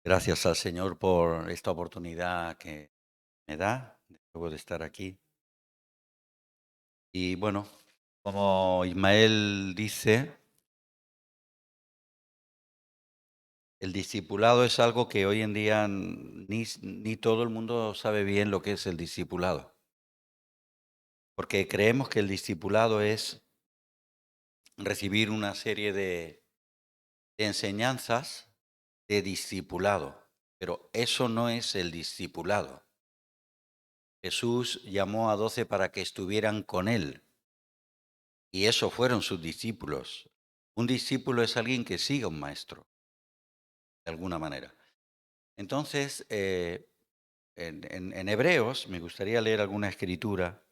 Gracias al Señor por esta oportunidad que me da, luego de estar aquí. Y bueno, como Ismael dice, el discipulado es algo que hoy en día ni todo el mundo sabe bien lo que es el discipulado, porque creemos que el discipulado es recibir una serie de enseñanzas de discipulado, pero eso no es el discipulado. Jesús llamó a 12 para que estuvieran con él. Y esos fueron sus discípulos. Un discípulo es alguien que sigue a un maestro, de alguna manera. Entonces, en Hebreos, me gustaría leer alguna escritura.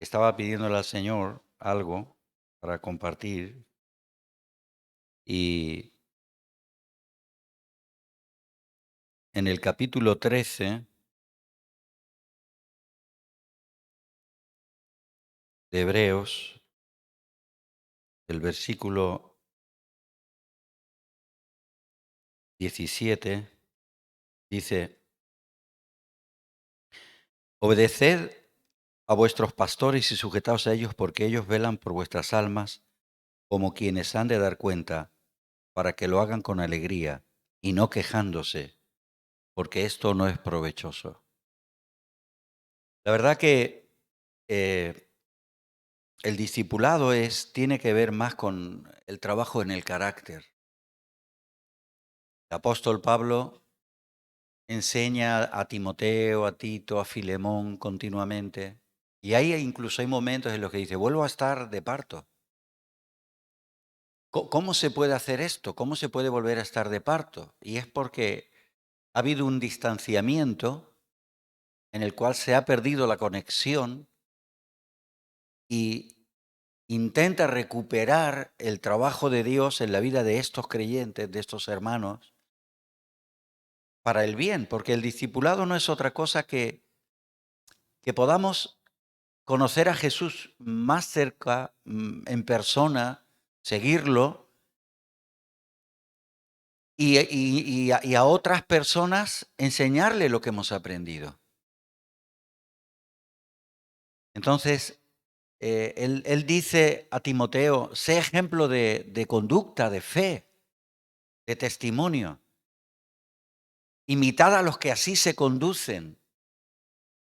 Estaba pidiéndole al Señor algo para compartir. Y en el capítulo 13 de Hebreos, el versículo 17, dice: obedeced a vuestros pastores y sujetaos a ellos, porque ellos velan por vuestras almas como quienes han de dar cuenta, para que lo hagan con alegría y no quejándose, porque esto no es provechoso. La verdad que eh, el discipulado tiene que ver más con el trabajo en el carácter. El apóstol Pablo enseña a Timoteo, a Tito, a Filemón continuamente, y ahí incluso hay momentos en los que dice: vuelvo a estar de parto. ¿Cómo se puede hacer esto? ¿Cómo se puede volver a estar de parto? Y es porque ha habido un distanciamiento en el cual se ha perdido la conexión y intenta recuperar el trabajo de Dios en la vida de estos creyentes, de estos hermanos, para el bien, porque el discipulado no es otra cosa que podamos conocer a Jesús más cerca, en persona, seguirlo, y a otras personas enseñarle lo que hemos aprendido. Entonces, él dice a Timoteo: sé ejemplo de conducta, de fe, de testimonio. Imitad a los que así se conducen.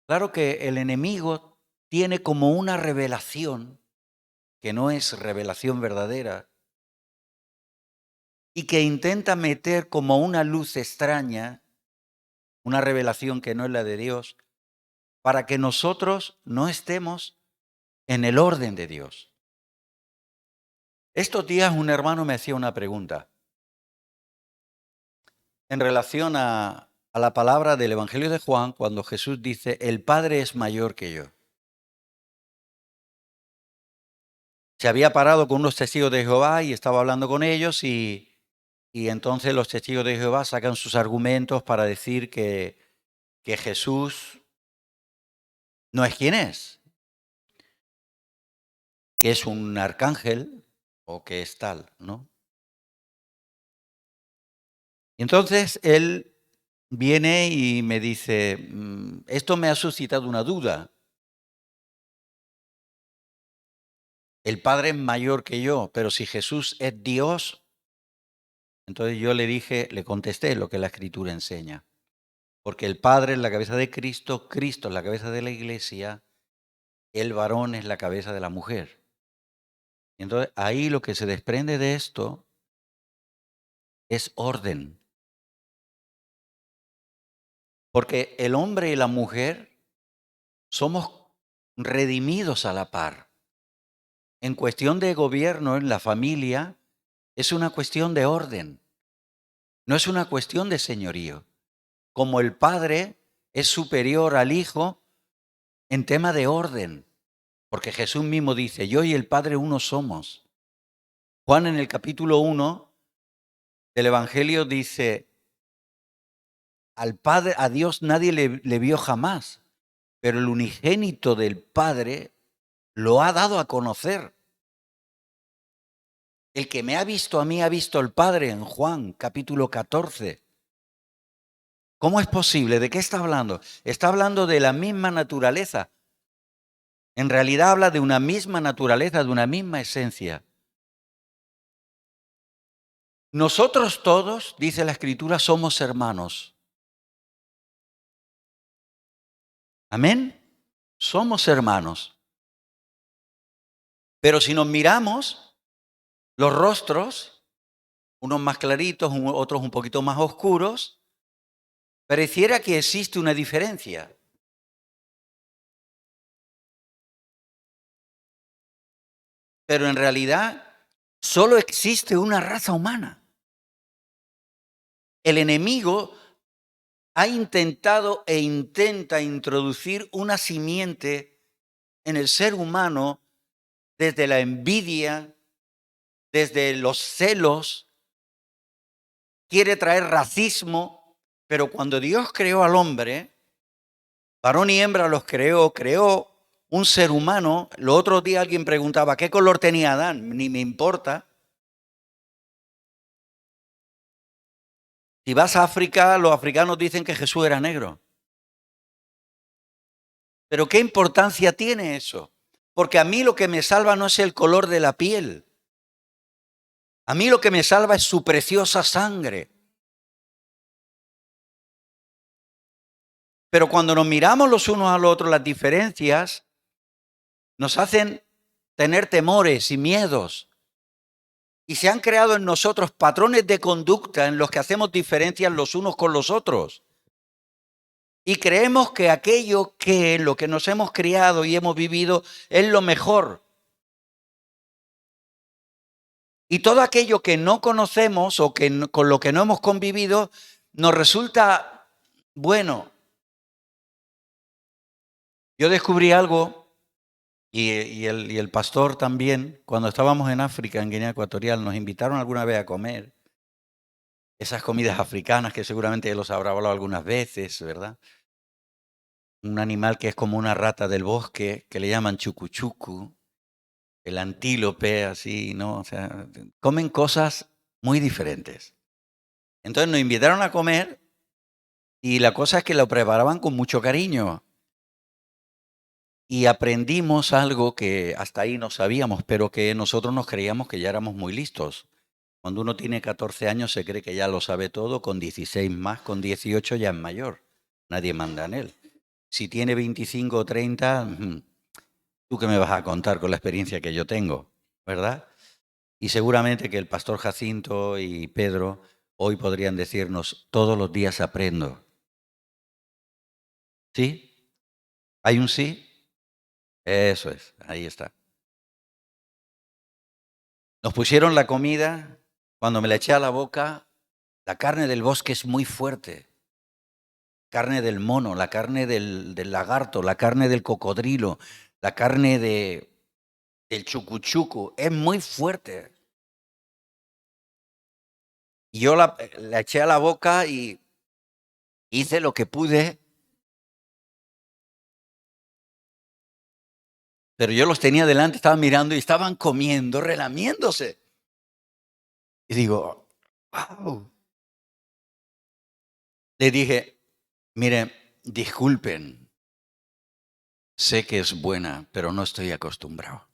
Claro que el enemigo tiene como una revelación, que no es revelación verdadera, y que intenta meter como una luz extraña, una revelación que no es la de Dios, para que nosotros no estemos en el orden de Dios. Estos días un hermano me hacía una pregunta en relación a la palabra del Evangelio de Juan, cuando Jesús dice: el Padre es mayor que yo. Se había parado con unos testigos de Jehová y estaba hablando con ellos, y entonces los testigos de Jehová sacan sus argumentos para decir que Jesús no es quien es, que es un arcángel o que es tal, ¿no? Y entonces él viene y me dice: esto me ha suscitado una duda. El Padre es mayor que yo, pero si Jesús es Dios, entonces yo le contesté lo que la Escritura enseña. Porque el Padre es la cabeza de Cristo, Cristo es la cabeza de la Iglesia, el varón es la cabeza de la mujer. Y entonces ahí lo que se desprende de esto es orden. Porque el hombre y la mujer somos redimidos a la par. En cuestión de gobierno en la familia es una cuestión de orden, no es una cuestión de señorío. Como el Padre es superior al Hijo en tema de orden, porque Jesús mismo dice: yo y el Padre uno somos. Juan, en el capítulo 1 del Evangelio, dice: al Padre, a Dios nadie le vio jamás, pero el unigénito del Padre lo ha dado a conocer. El que me ha visto a mí ha visto al Padre en Juan, capítulo 14. ¿Cómo es posible? ¿De qué está hablando? Está hablando de la misma naturaleza. En realidad habla de una misma naturaleza, de una misma esencia. Nosotros todos, dice la Escritura, somos hermanos. Amén. Somos hermanos. Pero si nos miramos, los rostros, unos más claritos, otros un poquito más oscuros, pareciera que existe una diferencia. Pero en realidad solo existe una raza humana. El enemigo ha intentado e intenta introducir una simiente en el ser humano desde la envidia, desde los celos, quiere traer racismo, pero cuando Dios creó al hombre, varón y hembra los creó un ser humano. Los otros días alguien preguntaba, ¿qué color tenía Adán? Ni me importa. Si vas a África, los africanos dicen que Jesús era negro. Pero ¿qué importancia tiene eso? Porque a mí lo que me salva no es el color de la piel. A mí lo que me salva es su preciosa sangre. Pero cuando nos miramos los unos a los otros, las diferencias nos hacen tener temores y miedos. Y se han creado en nosotros patrones de conducta en los que hacemos diferencias los unos con los otros. Y creemos que aquello que en lo que nos hemos criado y hemos vivido es lo mejor. Y todo aquello que no conocemos o que con lo que no hemos convivido nos resulta bueno. Yo descubrí algo y el pastor también, cuando estábamos en África, en Guinea Ecuatorial, nos invitaron alguna vez a comer esas comidas africanas que seguramente ya los habrá hablado algunas veces, ¿verdad? Un animal que es como una rata del bosque, que le llaman chucuchucu, el antílope, así, ¿no? O sea, comen cosas muy diferentes. Entonces nos invitaron a comer y la cosa es que lo preparaban con mucho cariño. Y aprendimos algo que hasta ahí no sabíamos, pero que nosotros nos creíamos que ya éramos muy listos. Cuando uno tiene 14 años se cree que ya lo sabe todo, con 16 más, con 18 ya es mayor. Nadie manda en él. Si tiene 25 o 30, ¿tú qué me vas a contar con la experiencia que yo tengo? ¿Verdad? Y seguramente que el pastor Jacinto y Pedro hoy podrían decirnos, todos los días aprendo. ¿Sí? ¿Hay un sí? Eso es, ahí está. Nos pusieron la comida, cuando me la eché a la boca, la carne del bosque es muy fuerte. Carne del mono, la carne del lagarto, la carne del cocodrilo, la carne del chucuchuco, es muy fuerte. Y yo la eché a la boca y hice lo que pude, pero yo los tenía delante, estaba mirando y estaban comiendo, relamiéndose. Y digo, wow. Le dije, miren, disculpen, sé que es buena, pero no estoy acostumbrado.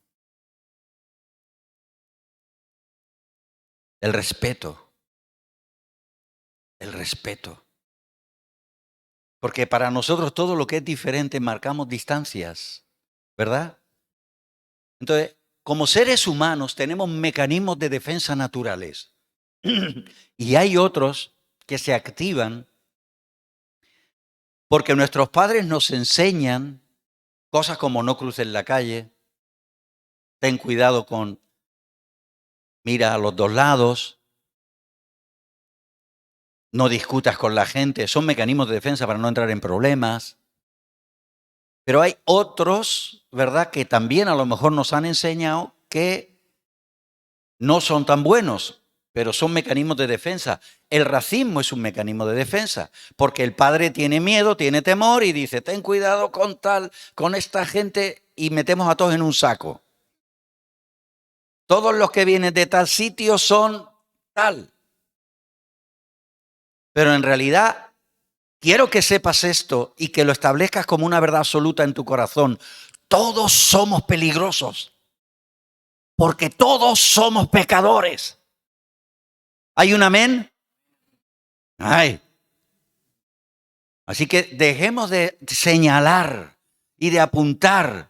El respeto, el respeto. Porque para nosotros todo lo que es diferente marcamos distancias, ¿verdad? Entonces, como seres humanos tenemos mecanismos de defensa naturales y hay otros que se activan porque nuestros padres nos enseñan cosas como no cruces la calle, ten cuidado con, mira a los dos lados, no discutas con la gente, son mecanismos de defensa para no entrar en problemas. Pero hay otros, ¿verdad?, que también a lo mejor nos han enseñado que no son tan buenos, pero son mecanismos de defensa. El racismo es un mecanismo de defensa, porque el padre tiene miedo, tiene temor y dice, ten cuidado con esta gente y metemos a todos en un saco. Todos los que vienen de tal sitio son tal. Pero en realidad, quiero que sepas esto y que lo establezcas como una verdad absoluta en tu corazón. Todos somos peligrosos, porque todos somos pecadores. ¿Hay un amén? Ay. Así que dejemos de señalar y de apuntar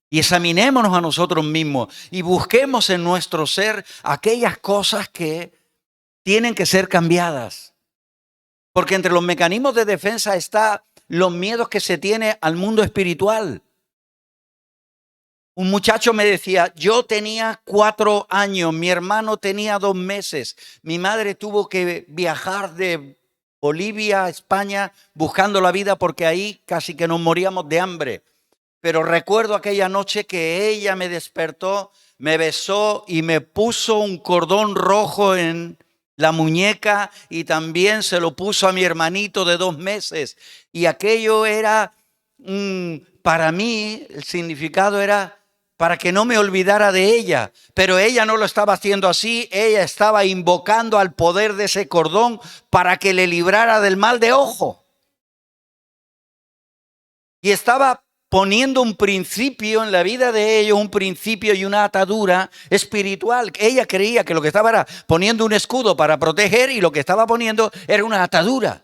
y examinémonos a nosotros mismos y busquemos en nuestro ser aquellas cosas que tienen que ser cambiadas. Porque entre los mecanismos de defensa está los miedos que se tiene al mundo espiritual. Un muchacho me decía, yo tenía 4 años, mi hermano tenía 2 meses, mi madre tuvo que viajar de Bolivia a España buscando la vida porque ahí casi que nos moríamos de hambre. Pero recuerdo aquella noche que ella me despertó, me besó y me puso un cordón rojo en la muñeca y también se lo puso a mi hermanito de 2 meses. Y aquello era, para mí, el significado era para que no me olvidara de ella. Pero ella no lo estaba haciendo así, ella estaba invocando al poder de ese cordón para que le librara del mal de ojo. Y estaba poniendo un principio en la vida de ellos, un principio y una atadura espiritual. Ella creía que lo que estaba era poniendo un escudo para proteger y lo que estaba poniendo era una atadura.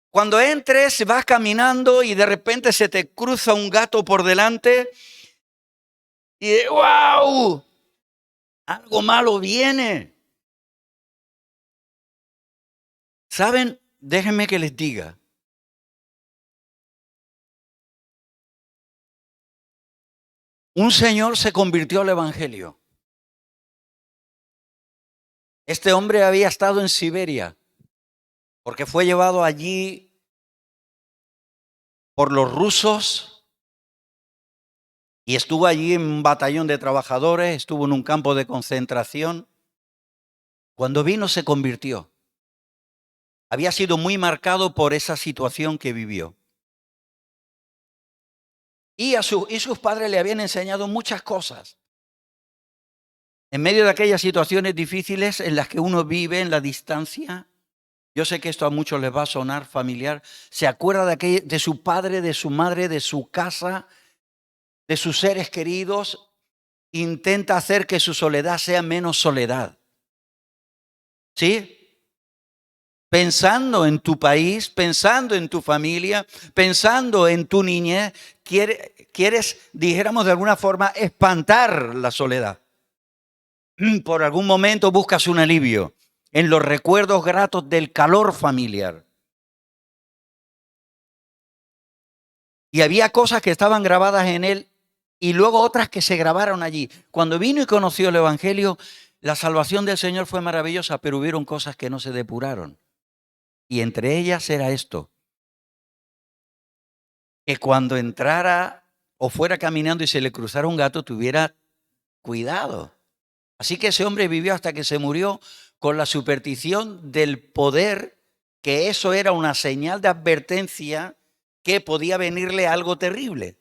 Cuando entres, vas caminando y de repente se te cruza un gato por delante y ¡wow! Algo malo viene. ¿Saben? Déjenme que les diga. Un señor se convirtió al evangelio. Este hombre había estado en Siberia porque fue llevado allí por los rusos y estuvo allí en un batallón de trabajadores, estuvo en un campo de concentración. Cuando vino se convirtió. Había sido muy marcado por esa situación que vivió. Y sus padres le habían enseñado muchas cosas. En medio de aquellas situaciones difíciles en las que uno vive en la distancia, yo sé que esto a muchos les va a sonar familiar, se acuerda de su padre, de su madre, de su casa, de sus seres queridos, intenta hacer que su soledad sea menos soledad. ¿Sí? Pensando en tu país, pensando en tu familia, pensando en tu niñez, quieres, dijéramos de alguna forma, espantar la soledad. Por algún momento buscas un alivio en los recuerdos gratos del calor familiar. Y había cosas que estaban grabadas en él y luego otras que se grabaron allí. Cuando vino y conoció el Evangelio, la salvación del Señor fue maravillosa, pero hubieron cosas que no se depuraron. Y entre ellas era esto, que cuando entrara o fuera caminando y se le cruzara un gato, tuviera cuidado. Así que ese hombre vivió hasta que se murió con la superstición del poder, que eso era una señal de advertencia que podía venirle algo terrible.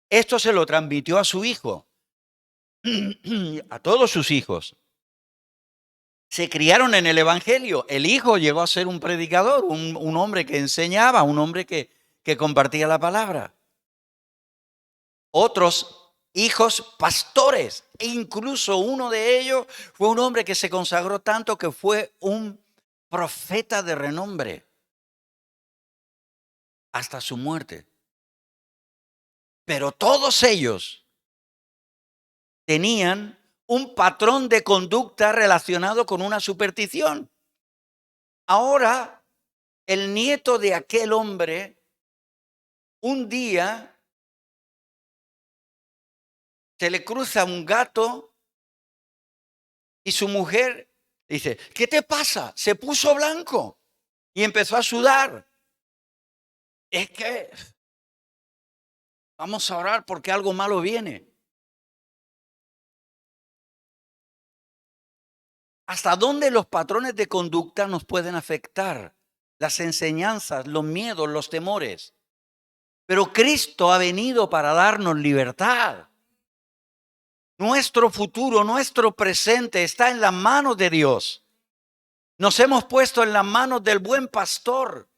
Esto se lo transmitió a su hijo, a todos sus hijos. Se criaron en el Evangelio. El hijo llegó a ser un predicador, un hombre que enseñaba, un hombre que compartía la palabra. Otros hijos pastores, e incluso uno de ellos fue un hombre que se consagró tanto que fue un profeta de renombre hasta su muerte. Pero todos ellos tenían un patrón de conducta relacionado con una superstición. Ahora, el nieto de aquel hombre, un día se le cruza un gato y su mujer dice, ¿qué te pasa? Se puso blanco y empezó a sudar. Es que vamos a orar porque algo malo viene. ¿Hasta dónde los patrones de conducta nos pueden afectar? Las enseñanzas, los miedos, los temores. Pero Cristo ha venido para darnos libertad. Nuestro futuro, nuestro presente está en las manos de Dios. Nos hemos puesto en las manos del buen pastor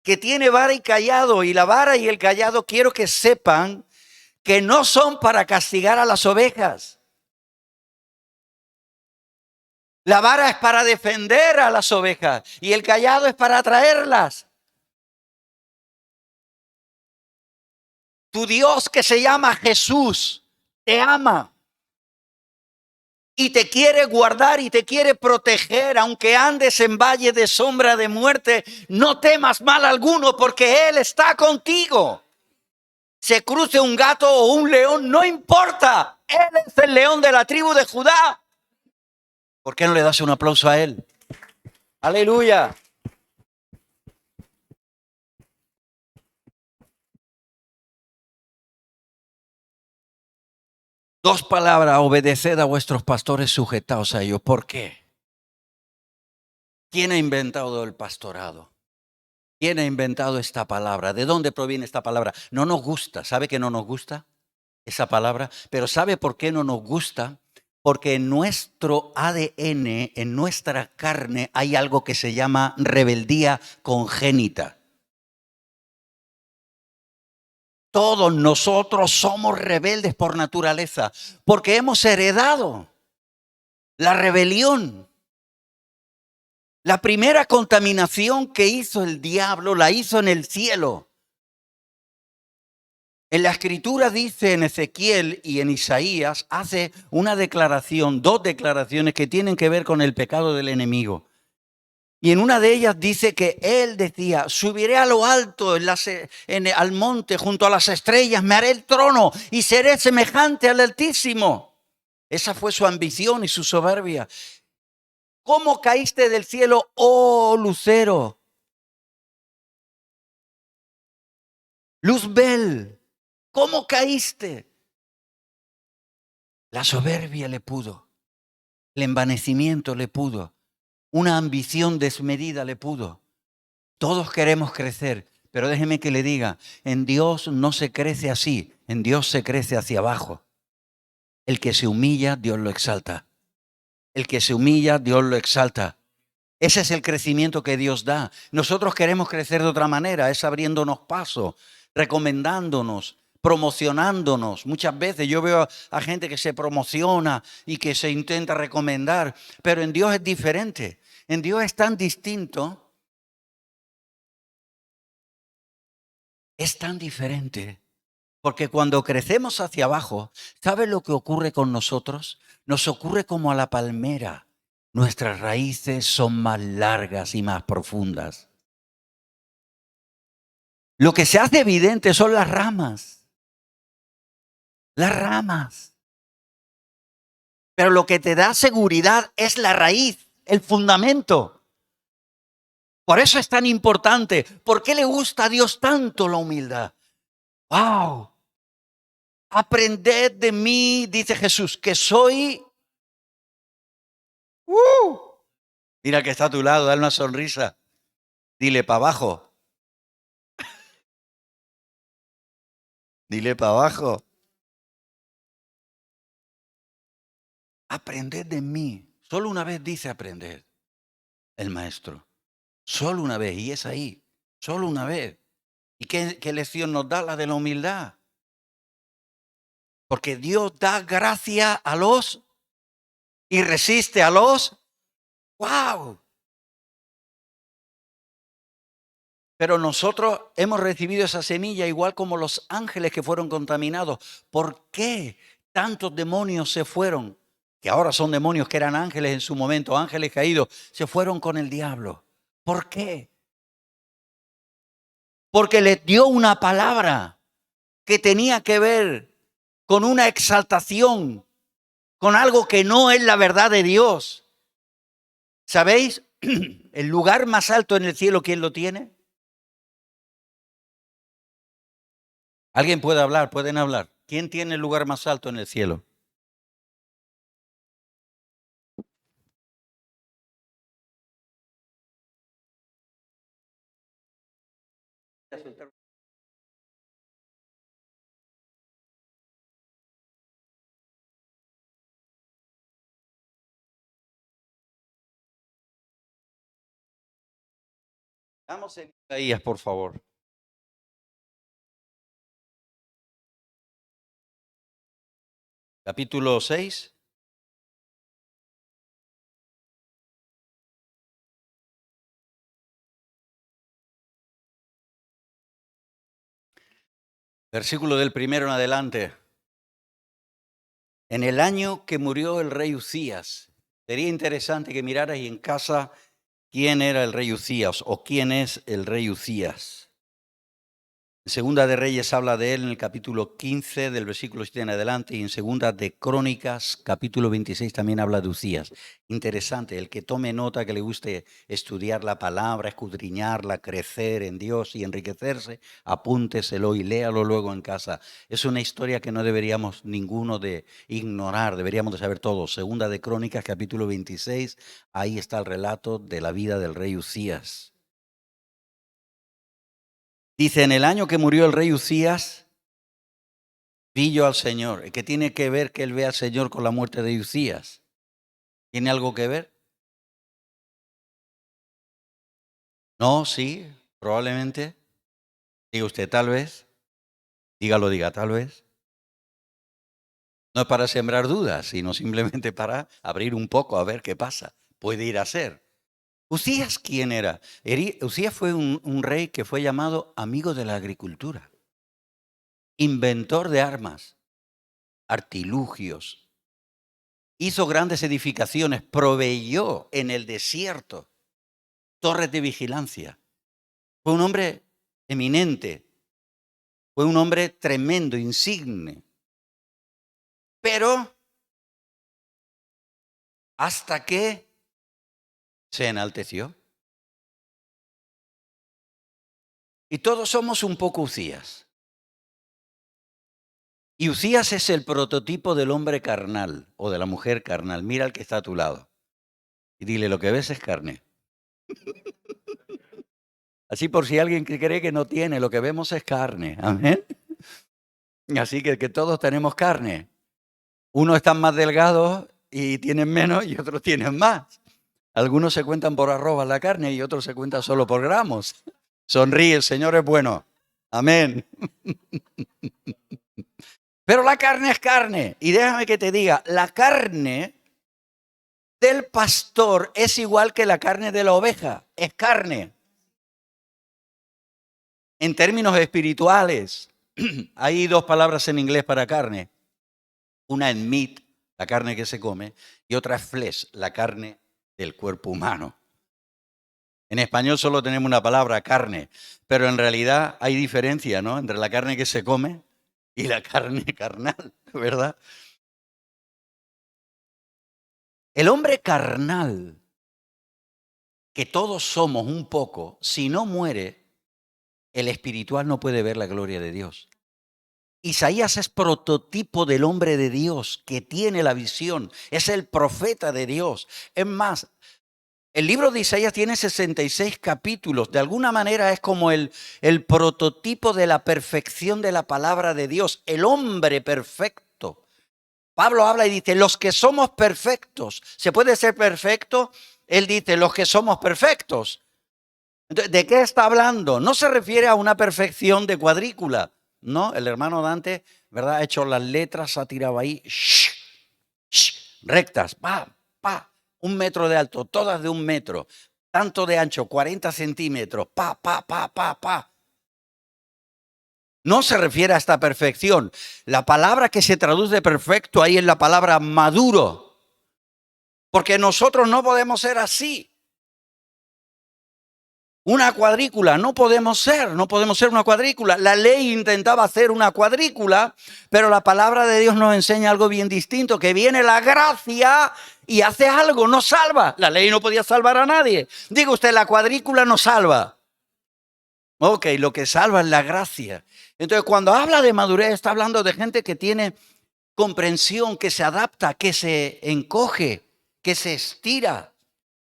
que tiene vara y cayado. Y la vara y el cayado quiero que sepan que no son para castigar a las ovejas. La vara es para defender a las ovejas y el cayado es para atraerlas. Tu Dios, que se llama Jesús, te ama y te quiere guardar y te quiere proteger. Aunque andes en valle de sombra de muerte, no temas mal alguno, porque Él está contigo. Se cruce un gato o un león, no importa. Él es el león de la tribu de Judá. ¿Por qué no le das un aplauso a Él? Aleluya. Dos palabras: obedeced a vuestros pastores, sujetaos a ellos. ¿Por qué? ¿Quién ha inventado el pastorado? ¿Quién ha inventado esta palabra? ¿De dónde proviene esta palabra? No nos gusta. ¿Sabe que no nos gusta esa palabra? Pero ¿sabe por qué no nos gusta? Porque en nuestro ADN, en nuestra carne, hay algo que se llama rebeldía congénita. Todos nosotros somos rebeldes por naturaleza, porque hemos heredado la rebelión. La primera contaminación que hizo el diablo la hizo en el cielo. En la escritura dice, en Ezequiel y en Isaías, hace una declaración, dos declaraciones que tienen que ver con el pecado del enemigo. Y en una de ellas dice que él decía: subiré a lo alto, al monte, junto a las estrellas, me haré el trono y seré semejante al Altísimo. Esa fue su ambición y su soberbia. ¿Cómo caíste del cielo, oh lucero? Luzbel, ¿cómo caíste? La soberbia le pudo, el envanecimiento le pudo, una ambición desmedida le pudo. Todos queremos crecer, pero déjeme que le diga, en Dios no se crece así, en Dios se crece hacia abajo. El que se humilla, Dios lo exalta. El que se humilla, Dios lo exalta. Ese es el crecimiento que Dios da. Nosotros queremos crecer de otra manera, es abriéndonos paso, recomendándonos, promocionándonos. Muchas veces yo veo a gente que se promociona y que se intenta recomendar, pero en Dios es diferente. En Dios es tan distinto, es tan diferente. Porque cuando crecemos hacia abajo, ¿sabe lo que ocurre con nosotros? Nos ocurre como a la palmera. Nuestras raíces son más largas y más profundas. Lo que se hace evidente son las ramas. Las ramas. Pero lo que te da seguridad es la raíz, el fundamento. Por eso es tan importante. ¿Por qué le gusta a Dios tanto la humildad? ¡Wow! Aprended de mí, dice Jesús, que soy... Mira que está a tu lado, dale una sonrisa. Dile para abajo. Dile para abajo. Aprended de mí. Solo una vez dice aprended el maestro. Solo una vez. Y es ahí. Solo una vez. ¿Y qué lección nos da? La de la humildad. Porque Dios da gracia a los y resiste a los. ¡Wow! Pero nosotros hemos recibido esa semilla igual como los ángeles que fueron contaminados. ¿Por qué tantos demonios se fueron? Que ahora son demonios que eran ángeles en su momento, ángeles caídos, se fueron con el diablo. ¿Por qué? Porque les dio una palabra que tenía que ver con una exaltación, con algo que no es la verdad de Dios. ¿Sabéis? El lugar más alto en el cielo, ¿quién lo tiene? ¿Alguien puede hablar? ¿Pueden hablar? ¿Quién tiene el lugar más alto en el cielo? Vamos en Isaías, por favor. Capítulo 6. Versículo del primero en adelante. En el año que murió el rey Uzías, sería interesante que miraras en casa quién era el rey Uzías o quién es el rey Uzías. En Segunda de Reyes habla de él en el capítulo 15 del versículo 7 en adelante, y en Segunda de Crónicas capítulo 26 también habla de Uzías. Interesante, el que tome nota, que le guste estudiar la palabra, escudriñarla, crecer en Dios y enriquecerse, apúnteselo y léalo luego en casa. Es una historia que no deberíamos ninguno de ignorar, deberíamos de saber todos. Segunda de Crónicas capítulo 26, ahí está el relato de la vida del rey Uzías. Dice, en el año que murió el rey Uzías, vi yo al Señor. ¿Qué tiene que ver que él vea al Señor con la muerte de Uzías? ¿Tiene algo que ver? No, sí, probablemente. Diga usted, tal vez. Dígalo, diga, tal vez. No es para sembrar dudas, sino simplemente para abrir un poco a ver qué pasa. Puede ir a ser. ¿Uzías quién era? Uzías fue un rey que fue llamado amigo de la agricultura, inventor de armas, artilugios. Hizo grandes edificaciones, proveyó en el desierto torres de vigilancia. Fue un hombre eminente, fue un hombre tremendo, insigne. Pero hasta que se enalteció. Y todos somos un poco Uzías. Y Uzías es el prototipo del hombre carnal o de la mujer carnal. Mira al que está a tu lado y dile, lo que ves es carne. Así por si alguien que cree que no tiene, lo que vemos es carne. Amén. Así que todos tenemos carne. Unos están más delgados y tienen menos y otros tienen más. Algunos se cuentan por arrobas la carne y otros se cuentan solo por gramos. Sonríe, el Señor es bueno. Amén. Pero la carne es carne. Y déjame que te diga, la carne del pastor es igual que la carne de la oveja. Es carne. En términos espirituales, hay dos palabras en inglés para carne. Una es meat, la carne que se come, y otra es flesh, la carne del cuerpo humano. En español solo tenemos una palabra, carne, pero en realidad hay diferencia, ¿no?, entre la carne que se come y la carne carnal, ¿verdad? El hombre carnal, que todos somos un poco, si no muere, el espiritual no puede ver la gloria de Dios. Isaías es prototipo del hombre de Dios que tiene la visión, es el profeta de Dios. Es más, el libro de Isaías tiene 66 capítulos. De alguna manera es como el prototipo de la perfección de la palabra de Dios, el hombre perfecto. Pablo habla y dice, los que somos perfectos. ¿Se puede ser perfecto? Él dice, los que somos perfectos. Entonces, ¿de qué está hablando? No se refiere a una perfección de cuadrícula, ¿no? El hermano Dante, ¿verdad?, ha hecho las letras, ha tirado ahí, rectas, pa, 1 metro de alto, todas de 1 metro, tanto de ancho, 40 centímetros, pa. No se refiere a esta perfección. La palabra que se traduce perfecto ahí es la palabra maduro, porque nosotros no podemos ser así. Una cuadrícula, no podemos ser una cuadrícula. La ley intentaba hacer una cuadrícula, pero la palabra de Dios nos enseña algo bien distinto, que viene la gracia y hace algo, nos salva. La ley no podía salvar a nadie. Diga usted, la cuadrícula nos salva. Ok, lo que salva es la gracia. Entonces, cuando habla de madurez, está hablando de gente que tiene comprensión, que se adapta, que se encoge, que se estira.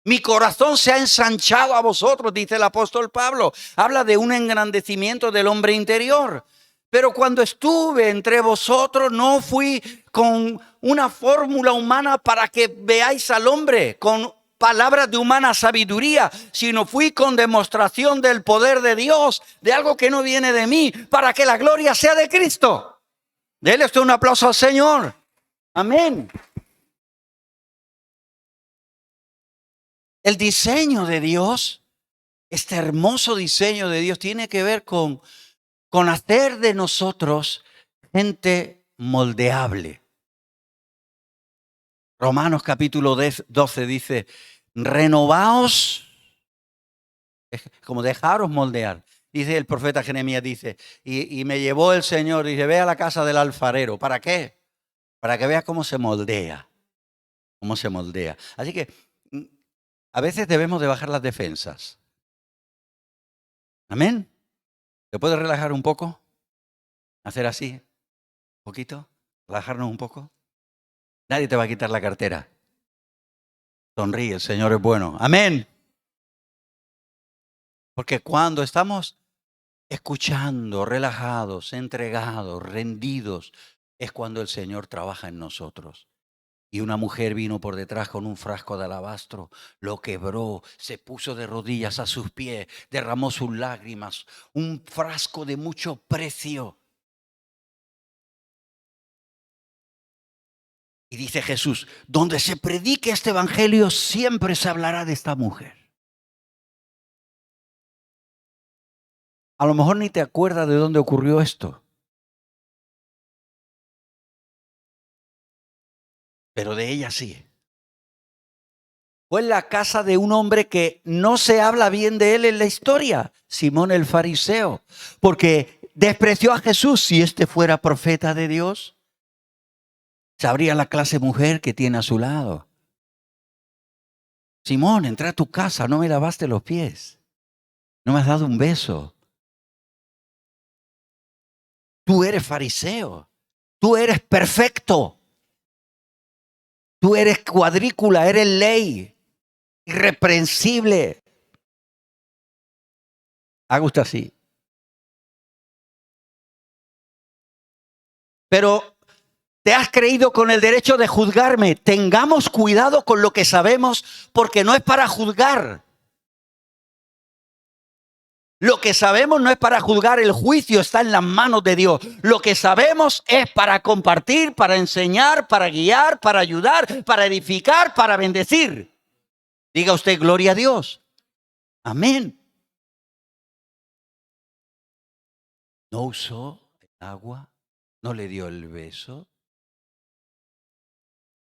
Mi corazón se ha ensanchado a vosotros, dice el apóstol Pablo. Habla de un engrandecimiento del hombre interior. Pero cuando estuve entre vosotros, no fui con una fórmula humana para que veáis al hombre, con palabras de humana sabiduría, sino fui con demostración del poder de Dios, de algo que no viene de mí, para que la gloria sea de Cristo. Dele usted un aplauso al Señor. Amén. El diseño de Dios, este hermoso diseño de Dios, tiene que ver con hacer de nosotros gente moldeable. Romanos capítulo 12 dice, renovaos, como dejaros moldear. Dice el profeta Jeremías, dice, y me llevó el Señor, dice, ve a la casa del alfarero. ¿Para qué? Para que veas cómo se moldea. Cómo se moldea. Así que a veces debemos de bajar las defensas. Amén. ¿Te puedes relajar un poco? Hacer así, un poquito, relajarnos un poco. Nadie te va a quitar la cartera. Sonríe, el Señor es bueno. Amén. Porque cuando estamos escuchando, relajados, entregados, rendidos, es cuando el Señor trabaja en nosotros. Y una mujer vino por detrás con un frasco de alabastro, lo quebró, se puso de rodillas a sus pies, derramó sus lágrimas, un frasco de mucho precio. Y dice Jesús, donde se predique este evangelio siempre se hablará de esta mujer. A lo mejor ni te acuerdas de dónde ocurrió esto. Pero de ella sí. Fue en la casa de un hombre que no se habla bien de él en la historia, Simón el fariseo, porque despreció a Jesús. Si este fuera profeta de Dios, sabría la clase mujer que tiene a su lado. Simón, entré a tu casa, no me lavaste los pies, no me has dado un beso. Tú eres fariseo, tú eres perfecto, tú eres cuadrícula, eres ley, irreprensible. Haga usted así. Pero te has creído con el derecho de juzgarme. Tengamos cuidado con lo que sabemos, porque no es para juzgar. Lo que sabemos no es para juzgar, el juicio está en las manos de Dios. Lo que sabemos es para compartir, para enseñar, para guiar, para ayudar, para edificar, para bendecir. Diga usted, gloria a Dios. Amén. No usó el agua, no le dio el beso.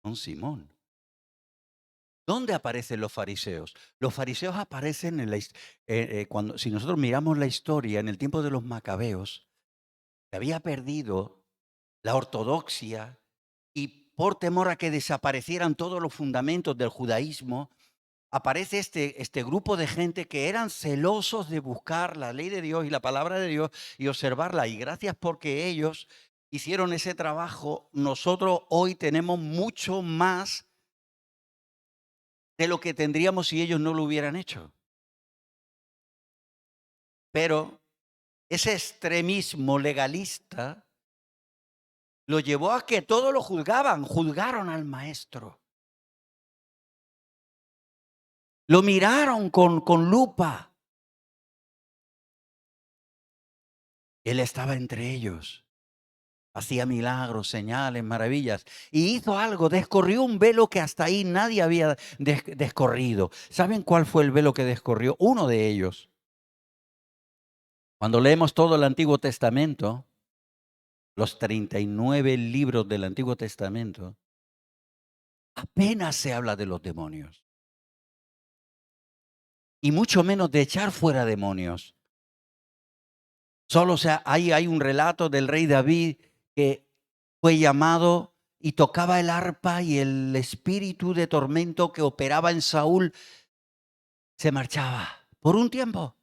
Don Simón. ¿Dónde aparecen los fariseos? Los fariseos aparecen cuando, si nosotros miramos la historia, en el tiempo de los macabeos, se había perdido la ortodoxia y por temor a que desaparecieran todos los fundamentos del judaísmo, aparece este grupo de gente que eran celosos de buscar la ley de Dios y la palabra de Dios y observarla. Y gracias porque ellos hicieron ese trabajo, nosotros hoy tenemos mucho más de lo que tendríamos si ellos no lo hubieran hecho. Pero ese extremismo legalista lo llevó a que todo lo juzgaban, juzgaron al maestro. Lo miraron con lupa. Él estaba entre ellos. Hacía milagros, señales, maravillas. Y hizo algo, descorrió un velo que hasta ahí nadie había descorrido. ¿Saben cuál fue el velo que descorrió? Uno de ellos. Cuando leemos todo el Antiguo Testamento, los 39 libros del Antiguo Testamento, apenas se habla de los demonios. Y mucho menos de echar fuera demonios. Solo hay un relato del rey David que fue llamado y tocaba el arpa y el espíritu de tormento que operaba en Saúl se marchaba por un tiempo.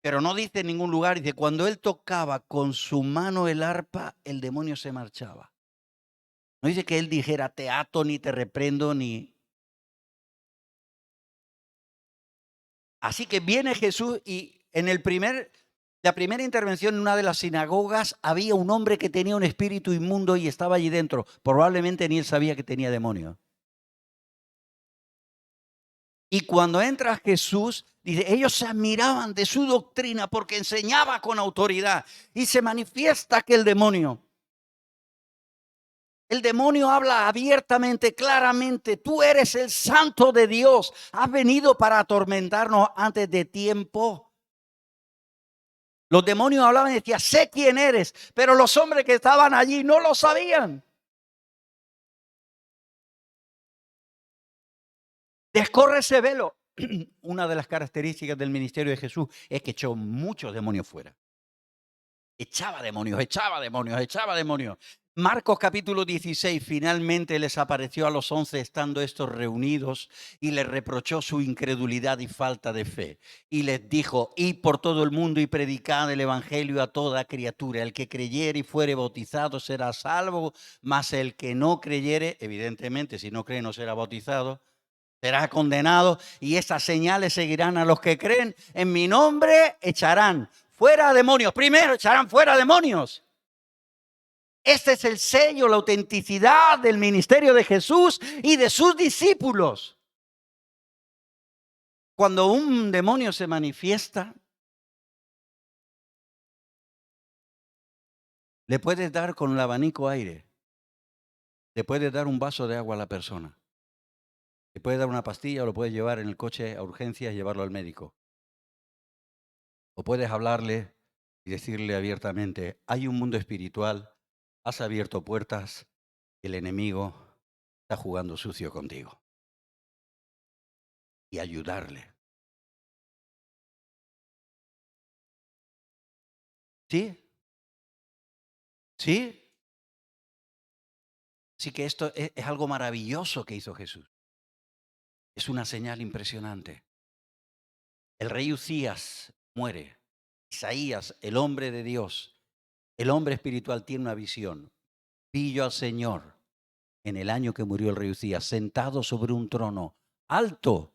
Pero no dice en ningún lugar, dice, cuando él tocaba con su mano el arpa, el demonio se marchaba. No dice que él dijera, te ato, ni te reprendo, ni... Así que viene Jesús y en la primera intervención en una de las sinagogas había un hombre que tenía un espíritu inmundo y estaba allí dentro. Probablemente ni él sabía que tenía demonio. Y cuando entra Jesús, dice, ellos se admiraban de su doctrina porque enseñaba con autoridad. Y se manifiesta que el demonio habla abiertamente, claramente, tú eres el santo de Dios, has venido para atormentarnos antes de tiempo. Los demonios hablaban y decían, sé quién eres, pero los hombres que estaban allí no lo sabían. Descorre ese velo. Una de las características del ministerio de Jesús es que echó muchos demonios fuera. Echaba demonios, echaba demonios, echaba demonios. Marcos capítulo 16, finalmente les apareció a los 11 estando estos reunidos y les reprochó su incredulidad y falta de fe. Y les dijo, id por todo el mundo y predicad el evangelio a toda criatura. El que creyere y fuere bautizado será salvo, mas el que no creyere, evidentemente si no cree no será bautizado, será condenado. Y estas señales seguirán a los que creen. En mi nombre echarán fuera demonios. Primero echarán fuera demonios. Este es el sello, la autenticidad del ministerio de Jesús y de sus discípulos. Cuando un demonio se manifiesta, le puedes dar con el abanico aire. Le puedes dar un vaso de agua a la persona. Le puedes dar una pastilla o lo puedes llevar en el coche a urgencias y llevarlo al médico. O puedes hablarle y decirle abiertamente, hay un mundo espiritual, has abierto puertas, el enemigo está jugando sucio contigo. Y ayudarle. ¿Sí? ¿Sí? Así que esto es algo maravilloso que hizo Jesús. Es una señal impresionante. El rey Uzías muere. Isaías, el hombre de Dios, el hombre espiritual, tiene una visión. Vi yo al Señor en el año que murió el rey Uzías, sentado sobre un trono alto.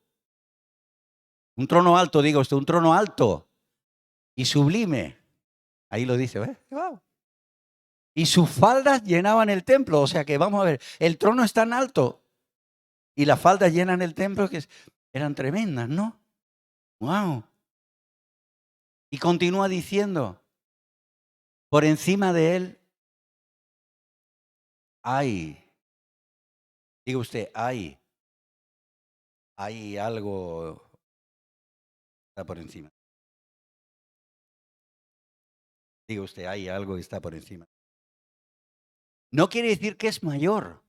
Un trono alto, diga usted, un trono alto y sublime. Ahí lo dice, ¿ves? Wow. Y sus faldas llenaban el templo. O sea que vamos a ver, el trono es tan alto y las faldas llenan el templo que eran tremendas, ¿no? Wow. Y continúa diciendo, por encima de él hay, diga usted, hay algo, está por encima. Diga usted, hay algo que está por encima. No quiere decir que es mayor.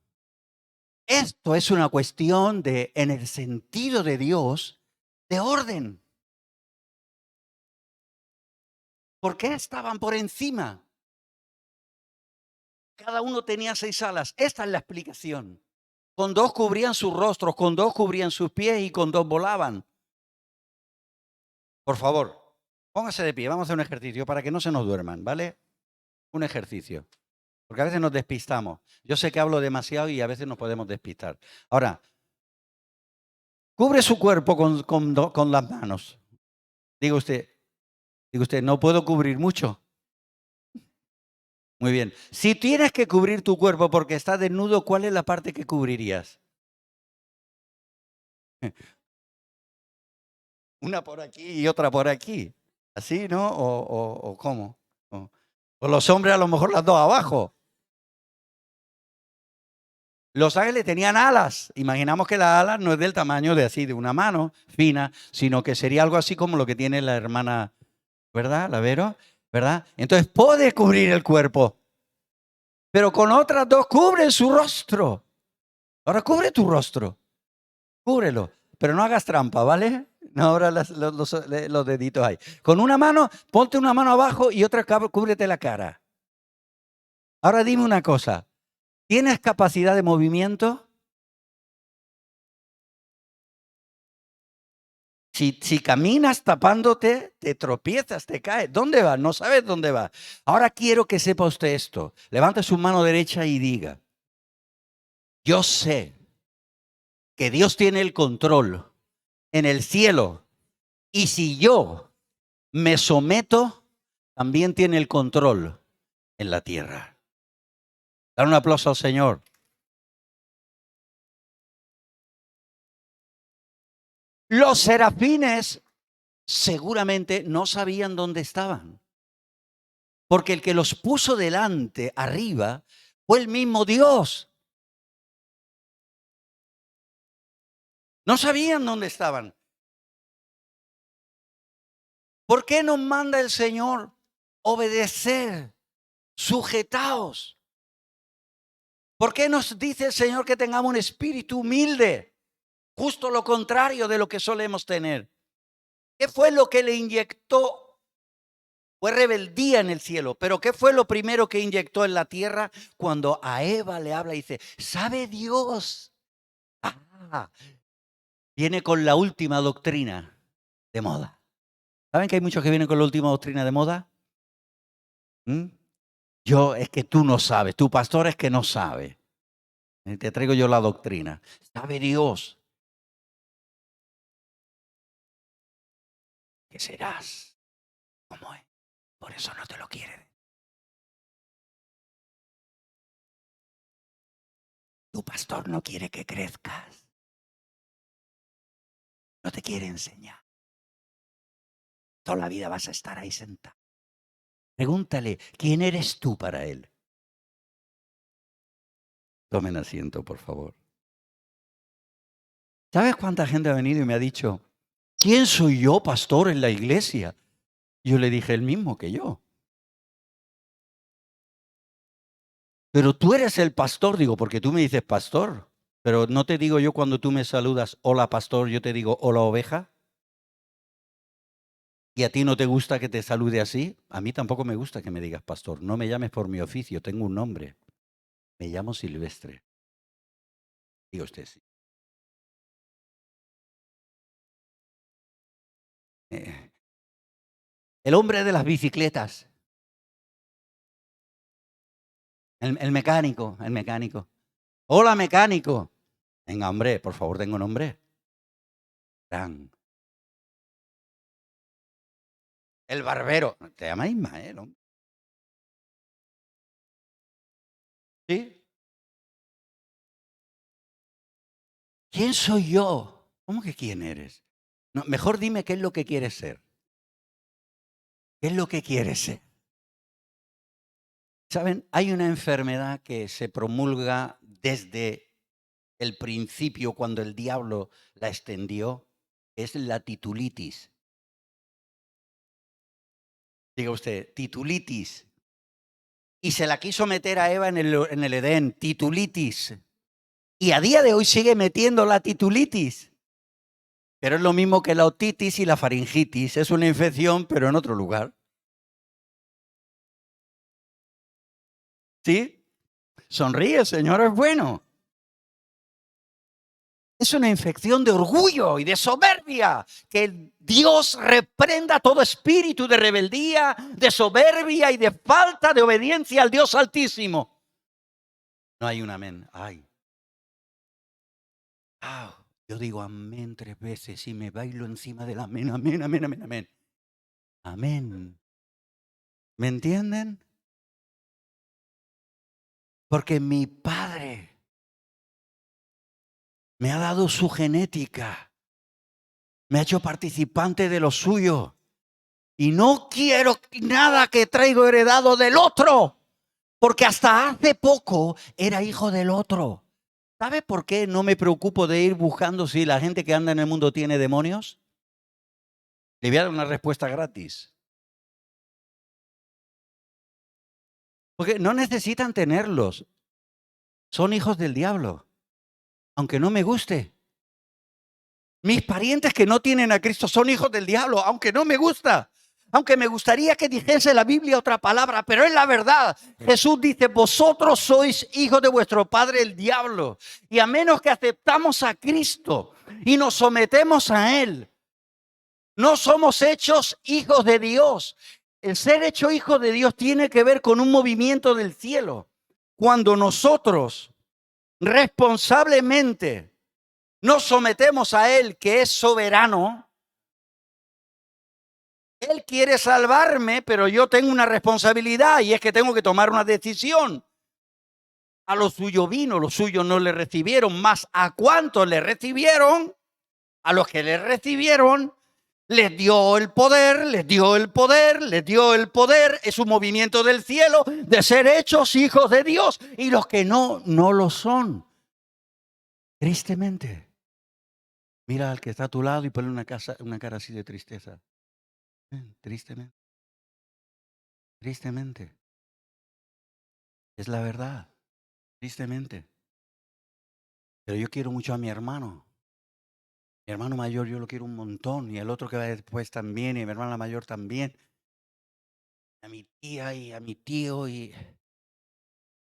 Esto es una cuestión de, en el sentido de Dios, de orden. ¿Por qué estaban por encima? Cada uno tenía 6 alas. Esta es la explicación. Con 2 cubrían sus rostros, con 2 cubrían sus pies y con 2 volaban. Por favor, póngase de pie. Vamos a hacer un ejercicio para que no se nos duerman, ¿vale? Un ejercicio. Porque a veces nos despistamos. Yo sé que hablo demasiado y a veces nos podemos despistar. Ahora, cubre su cuerpo con las manos. Diga usted, no puedo cubrir mucho. Muy bien. Si tienes que cubrir tu cuerpo porque está desnudo, ¿cuál es la parte que cubrirías? Una por aquí y otra por aquí. ¿Así, no? ¿O cómo? O los hombres a lo mejor las 2 abajo. Los ángeles tenían alas. Imaginamos que la ala no es del tamaño de así, de una mano fina, sino que sería algo así como lo que tiene la hermana, ¿verdad? La Vero, ¿verdad? Entonces puede cubrir el cuerpo. Pero con otras 2 cubren su rostro. Ahora cubre tu rostro. Cúbrelo. Pero no hagas trampa, ¿vale? No, ahora los deditos ahí. Con una mano, ponte una mano abajo y otra cúbrete la cara. Ahora dime una cosa. ¿Tienes capacidad de movimiento? Si caminas tapándote, te tropiezas, te caes. ¿Dónde vas? No sabes dónde vas. Ahora quiero que sepa usted esto. Levante su mano derecha y diga, yo sé que Dios tiene el control en el cielo. Y si yo me someto, también tiene el control en la tierra. Dar un aplauso al Señor. Los serafines seguramente no sabían dónde estaban, porque el que los puso delante, arriba, fue el mismo Dios. No sabían dónde estaban. ¿Por qué nos manda el Señor obedecer? Sujetaos. ¿Por qué nos dice el Señor que tengamos un espíritu humilde? Justo lo contrario de lo que solemos tener. ¿Qué fue lo que le inyectó? Fue rebeldía en el cielo. Pero ¿qué fue lo primero que inyectó en la tierra? Cuando a Eva le habla y dice, ¿sabe Dios? Ah, viene con la última doctrina de moda. ¿Saben que hay muchos que vienen con la última doctrina de moda? ¿Mm? Es que tú no sabes, tu pastor es que no sabe. Te traigo yo la doctrina. ¿Sabe Dios que serás como es? Por eso no te lo quiere. Tu pastor no quiere que crezcas. No te quiere enseñar. Toda la vida vas a estar ahí sentado. Pregúntale, ¿quién eres tú para él? Tomen asiento, por favor. ¿Sabes cuánta gente ha venido y me ha dicho, ¿quién soy yo, pastor, en la iglesia? Yo le dije, el mismo que yo. Pero tú eres el pastor, digo, porque tú me dices pastor. Pero no te digo yo cuando tú me saludas, hola pastor, yo te digo, hola oveja. ¿Y a ti no te gusta que te salude así? A mí tampoco me gusta que me digas pastor. No me llames por mi oficio, tengo un nombre. Me llamo Silvestre. Diga usted sí. Eh, el hombre de las bicicletas. El mecánico, el mecánico. Hola mecánico. Venga, hombre, por favor, tengo nombre. Fran. El barbero. Te llama Ismael, hombre. ¿Sí? ¿Quién soy yo? ¿Cómo que quién eres? No, mejor dime qué es lo que quieres ser. ¿Qué es lo que quieres ser? ¿Saben? Hay una enfermedad que se promulga desde el principio cuando el diablo la extendió. Es la titulitis. Diga usted, titulitis. Y se la quiso meter a Eva en el Edén, titulitis. Y a día de hoy sigue metiendo la titulitis. Pero es lo mismo que la otitis y la faringitis. Es una infección, pero en otro lugar. ¿Sí? Sonríe, Señor, es bueno. Es una infección de orgullo y de soberbia. Que Dios reprenda todo espíritu de rebeldía, de soberbia y de falta de obediencia al Dios Altísimo. No hay un amén. Ay. Yo digo amén 3 veces y me bailo encima del amén, amén, amén, amén, amén. Amén. ¿Me entienden? Porque mi Padre me ha dado su genética, me ha hecho participante de lo suyo. Y no quiero nada que traigo heredado del otro, porque hasta hace poco era hijo del otro. ¿Sabe por qué no me preocupo de ir buscando si la gente que anda en el mundo tiene demonios? Le voy a dar una respuesta gratis. Porque no necesitan tenerlos. Son hijos del diablo, aunque no me guste. Mis parientes que no tienen a Cristo son hijos del diablo, aunque no me gusta. Aunque me gustaría que dijese la Biblia otra palabra, pero es la verdad. Jesús dice, vosotros sois hijos de vuestro padre el diablo. Y a menos que aceptamos a Cristo y nos sometemos a Él, no somos hechos hijos de Dios. El ser hecho hijo de Dios tiene que ver con un movimiento del cielo. Cuando nosotros responsablemente nos sometemos a Él, que es soberano. Él quiere salvarme, pero yo tengo una responsabilidad y es que tengo que tomar una decisión. A lo suyo vino, los suyos no le recibieron, más a cuántos le recibieron, A los que le recibieron, les dio el poder, les dio el poder, les dio el poder. Es un movimiento del cielo de ser hechos hijos de Dios. Y los que no, no lo son. Tristemente. Mira al que está a tu lado y ponle una cara así de tristeza. Tristemente, tristemente. Es la verdad, tristemente. Pero yo quiero mucho a mi hermano. Mi hermano mayor yo lo quiero un montón. Y el otro que va después también. Y mi hermana mayor también. A mi tía y a mi tío y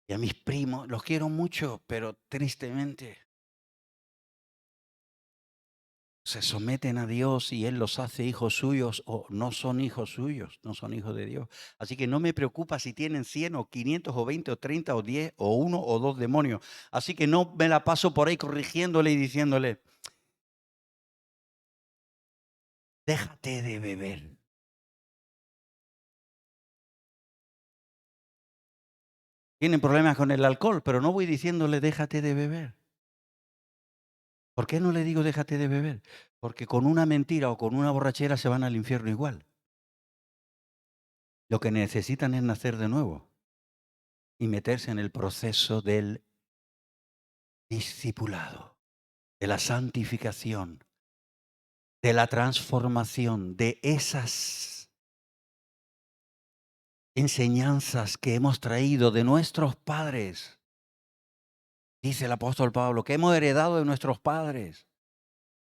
a mis primos. Los quiero mucho, pero tristemente se someten a Dios y Él los hace hijos suyos o no son hijos suyos, no son hijos de Dios. Así que no me preocupa si tienen 100 o 500 o 20 o 30 o 10 o uno o dos demonios. Así que no me la paso por ahí corrigiéndole y diciéndole, déjate de beber. Tienen problemas con el alcohol, pero no voy diciéndole, déjate de beber. ¿Por qué no le digo, déjate de beber? Porque con una mentira o con una borrachera se van al infierno igual. Lo que necesitan es nacer de nuevo y meterse en el proceso del discipulado, de la santificación, de la transformación, de esas enseñanzas que hemos traído de nuestros padres, dice el apóstol Pablo, que hemos heredado de nuestros padres.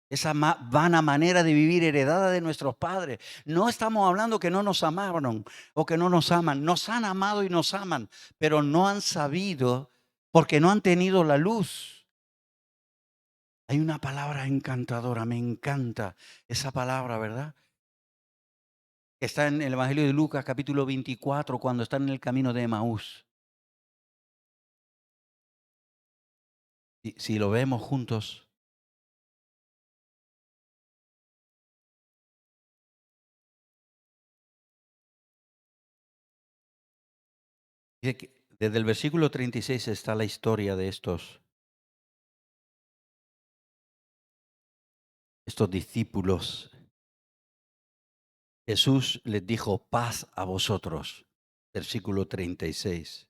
Esa vana manera de vivir heredada de nuestros padres. No estamos hablando que no nos amaron o que no nos aman. Nos han amado y nos aman, pero no han sabido porque no han tenido la luz. Hay una palabra encantadora, me encanta esa palabra, ¿verdad? Está en el Evangelio de Lucas, capítulo 24, cuando están en el camino de Emaús. Si lo vemos juntos, dice que desde el versículo 36 está la historia de estos discípulos. Jesús les dijo, paz a vosotros. Versículo 36.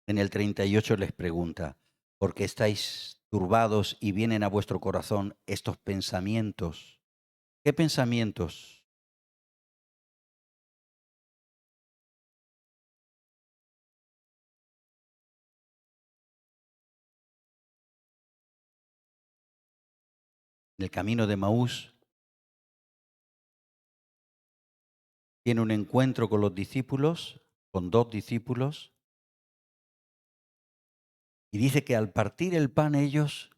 En el 38 les pregunta, ¿por qué estáis turbados y vienen a vuestro corazón estos pensamientos? ¿Qué pensamientos? En el camino de Maús tiene un encuentro con los discípulos, con dos discípulos, y dice que al partir el pan ellos,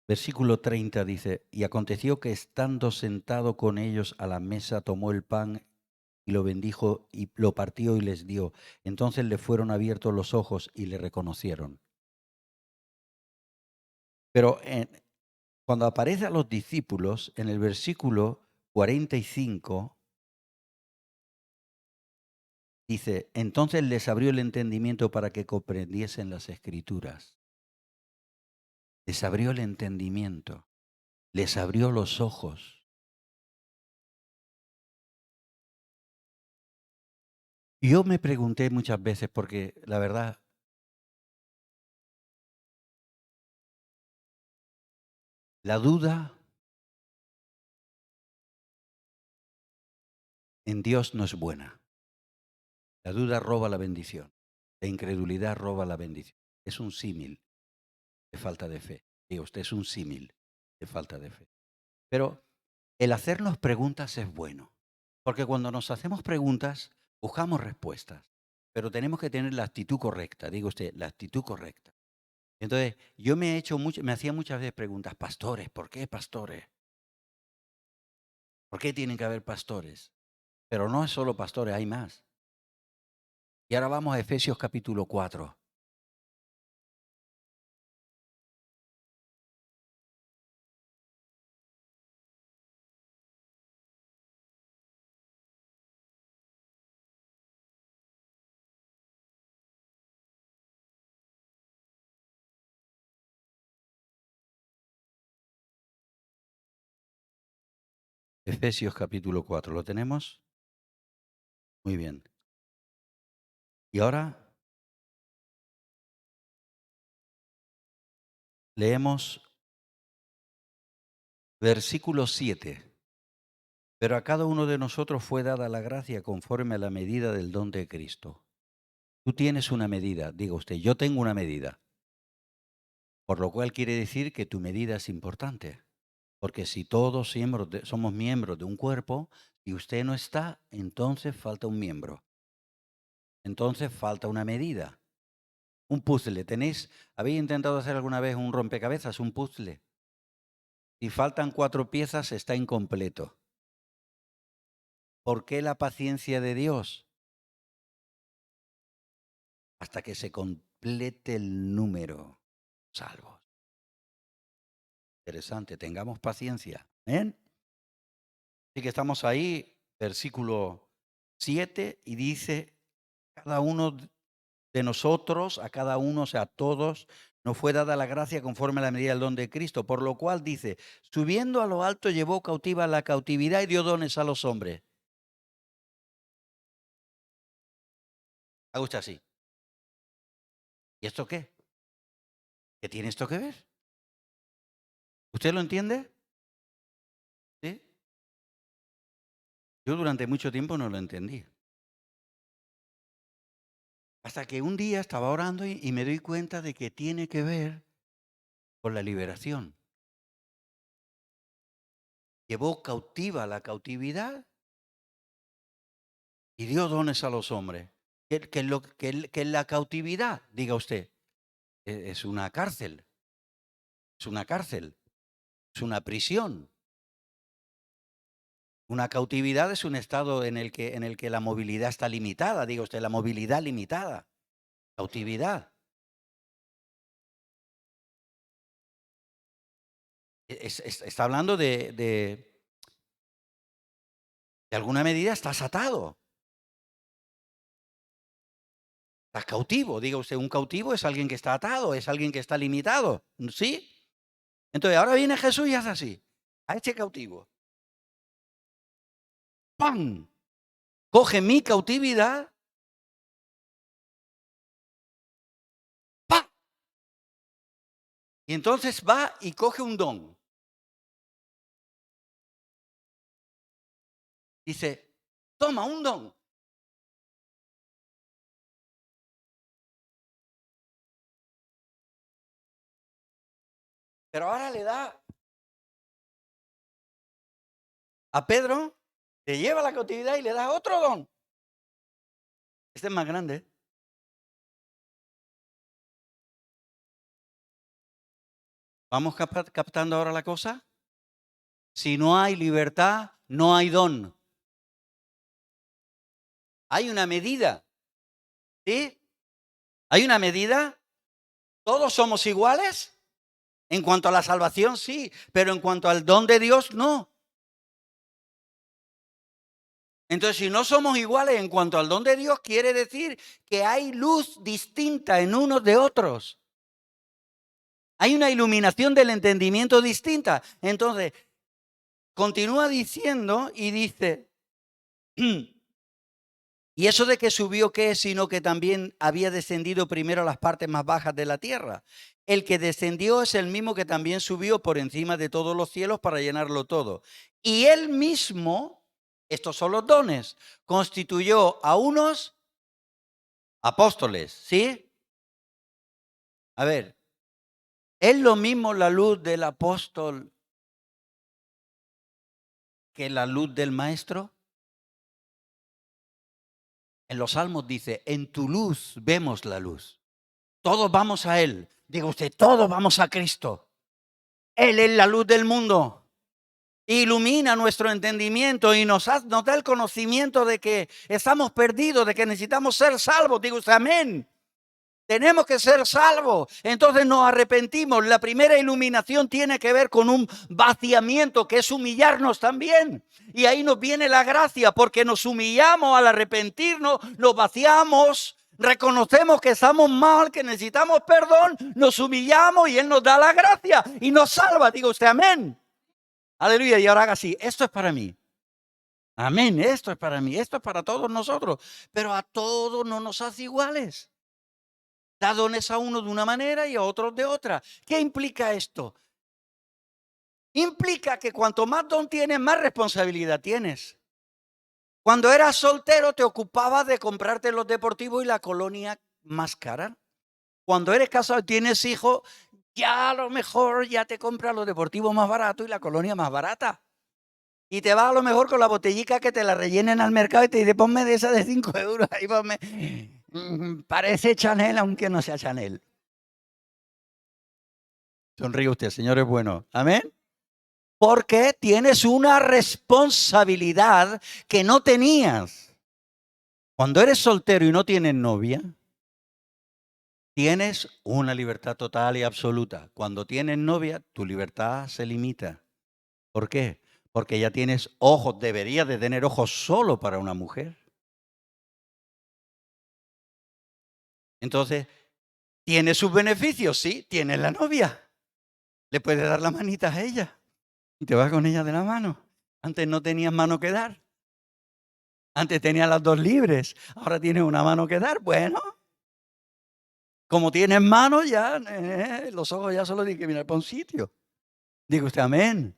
versículo 30 dice, y aconteció que estando sentado con ellos a la mesa, tomó el pan y lo bendijo y lo partió y les dio. Entonces le fueron abiertos los ojos y le reconocieron. Pero cuando aparece a los discípulos, en el versículo 45, dice, entonces les abrió el entendimiento para que comprendiesen las escrituras. Les abrió el entendimiento, les abrió los ojos. Y yo me pregunté muchas veces, porque la verdad, la duda en Dios no es buena. La duda roba la bendición. La incredulidad roba la bendición. Es un símil de falta de fe. Digo, usted es un símil de falta de fe. Pero el hacernos preguntas es bueno. Porque cuando nos hacemos preguntas, buscamos respuestas. Pero tenemos que tener la actitud correcta. Digo usted, la actitud correcta. Entonces, yo me hacía muchas veces preguntas, pastores, ¿por qué pastores? ¿Por qué tienen que haber pastores? Pero no es solo pastores, hay más. Y ahora vamos a Efesios capítulo 4. Efesios capítulo 4, ¿lo tenemos? Muy bien. Y ahora leemos versículo 7. Pero a cada uno de nosotros fue dada la gracia conforme a la medida del don de Cristo. Tú tienes una medida, diga usted, yo tengo una medida. Por lo cual quiere decir que tu medida es importante. Porque si todos somos miembros de un cuerpo y usted no está, entonces falta un miembro. Entonces falta una medida. Un puzzle. ¿Habéis intentado hacer alguna vez un rompecabezas, un puzzle? Si faltan 4 piezas, está incompleto. ¿Por qué la paciencia de Dios? Hasta que se complete el número salvos. Interesante, tengamos paciencia. ¿Ven? Así que estamos ahí, versículo 7, y dice, cada uno de nosotros, a cada uno, o sea, a todos, nos fue dada la gracia conforme a la medida del don de Cristo, por lo cual dice, subiendo a lo alto llevó cautiva la cautividad y dio dones a los hombres. Haga usted así. ¿Y esto qué? ¿Qué tiene esto que ver? ¿Usted lo entiende? ¿Sí? Yo durante mucho tiempo no lo entendí. Hasta que un día estaba orando y me doy cuenta de que tiene que ver con la liberación. Llevó cautiva la cautividad y dio dones a los hombres. Que la cautividad, diga usted, es una cárcel, es una cárcel, es una prisión. Una cautividad es un estado en el que la movilidad está limitada, diga usted, la movilidad limitada, cautividad. Está hablando de alguna medida estás atado. Estás cautivo, diga usted, un cautivo es alguien que está atado, es alguien que está limitado, ¿sí? Entonces ahora viene Jesús y hace así, a este cautivo. ¡Pam! Coge mi cautividad, ¡pam! Y entonces va y coge un don. Dice, toma un don. Pero ahora le da a Pedro, le lleva la cautividad y le da otro don. Este es más grande. ¿Vamos captando ahora la cosa? Si no hay libertad, no hay don. Hay una medida. ¿Sí? ¿Hay una medida? ¿Todos somos iguales? En cuanto a la salvación, sí, pero en cuanto al don de Dios, no. Entonces, si no somos iguales en cuanto al don de Dios, quiere decir que hay luz distinta en unos de otros. Hay una iluminación del entendimiento distinta. Entonces, continúa diciendo y dice, ¿y eso de que subió qué es? Sino que también había descendido primero a las partes más bajas de la tierra. El que descendió es el mismo que también subió por encima de todos los cielos para llenarlo todo. Y él mismo, estos son los dones, constituyó a unos apóstoles, ¿sí? A ver, ¿es lo mismo la luz del apóstol que la luz del maestro? En los Salmos dice, en tu luz vemos la luz. Todos vamos a Él. Diga usted, todos vamos a Cristo. Él es la luz del mundo. Ilumina nuestro entendimiento y nos da el conocimiento de que estamos perdidos, de que necesitamos ser salvos. Diga usted, amén. Tenemos que ser salvos. Entonces nos arrepentimos. La primera iluminación tiene que ver con un vaciamiento, que es humillarnos también. Y ahí nos viene la gracia, porque nos humillamos al arrepentirnos, nos vaciamos, reconocemos que estamos mal, que necesitamos perdón, nos humillamos y Él nos da la gracia y nos salva. Diga usted, amén. Aleluya. Y ahora haga así. Esto es para mí. Amén. Esto es para mí, esto es para todos nosotros. Pero a todos no nos hace iguales. Da dones a uno de una manera y a otros de otra. ¿Qué implica esto? Implica que cuanto más don tienes, más responsabilidad tienes. Cuando eras soltero te ocupabas de comprarte los deportivos y la colonia más cara. Cuando eres casado y tienes hijos, ya a lo mejor ya te compras los deportivos más baratos y la colonia más barata. Y te vas a lo mejor con la botellica que te la rellenen al mercado y te dice, ponme de esa de 5 euros, ahí ponme. Parece Chanel, aunque no sea Chanel. Sonríe usted, Señor es bueno. Amén. Porque tienes una responsabilidad que no tenías. Cuando eres soltero y no tienes novia, tienes una libertad total y absoluta. Cuando tienes novia, tu libertad se limita. ¿Por qué? Porque ya tienes ojos, deberías de tener ojos solo para una mujer. Entonces, ¿tiene sus beneficios? Sí, tiene la novia. Le puedes dar la manita a ella y te vas con ella de la mano. Antes no tenías mano que dar. Antes tenías las dos libres. Ahora tienes una mano que dar. Bueno, como tienes mano ya, los ojos ya solo tienen que mirar para un sitio. Diga usted amén.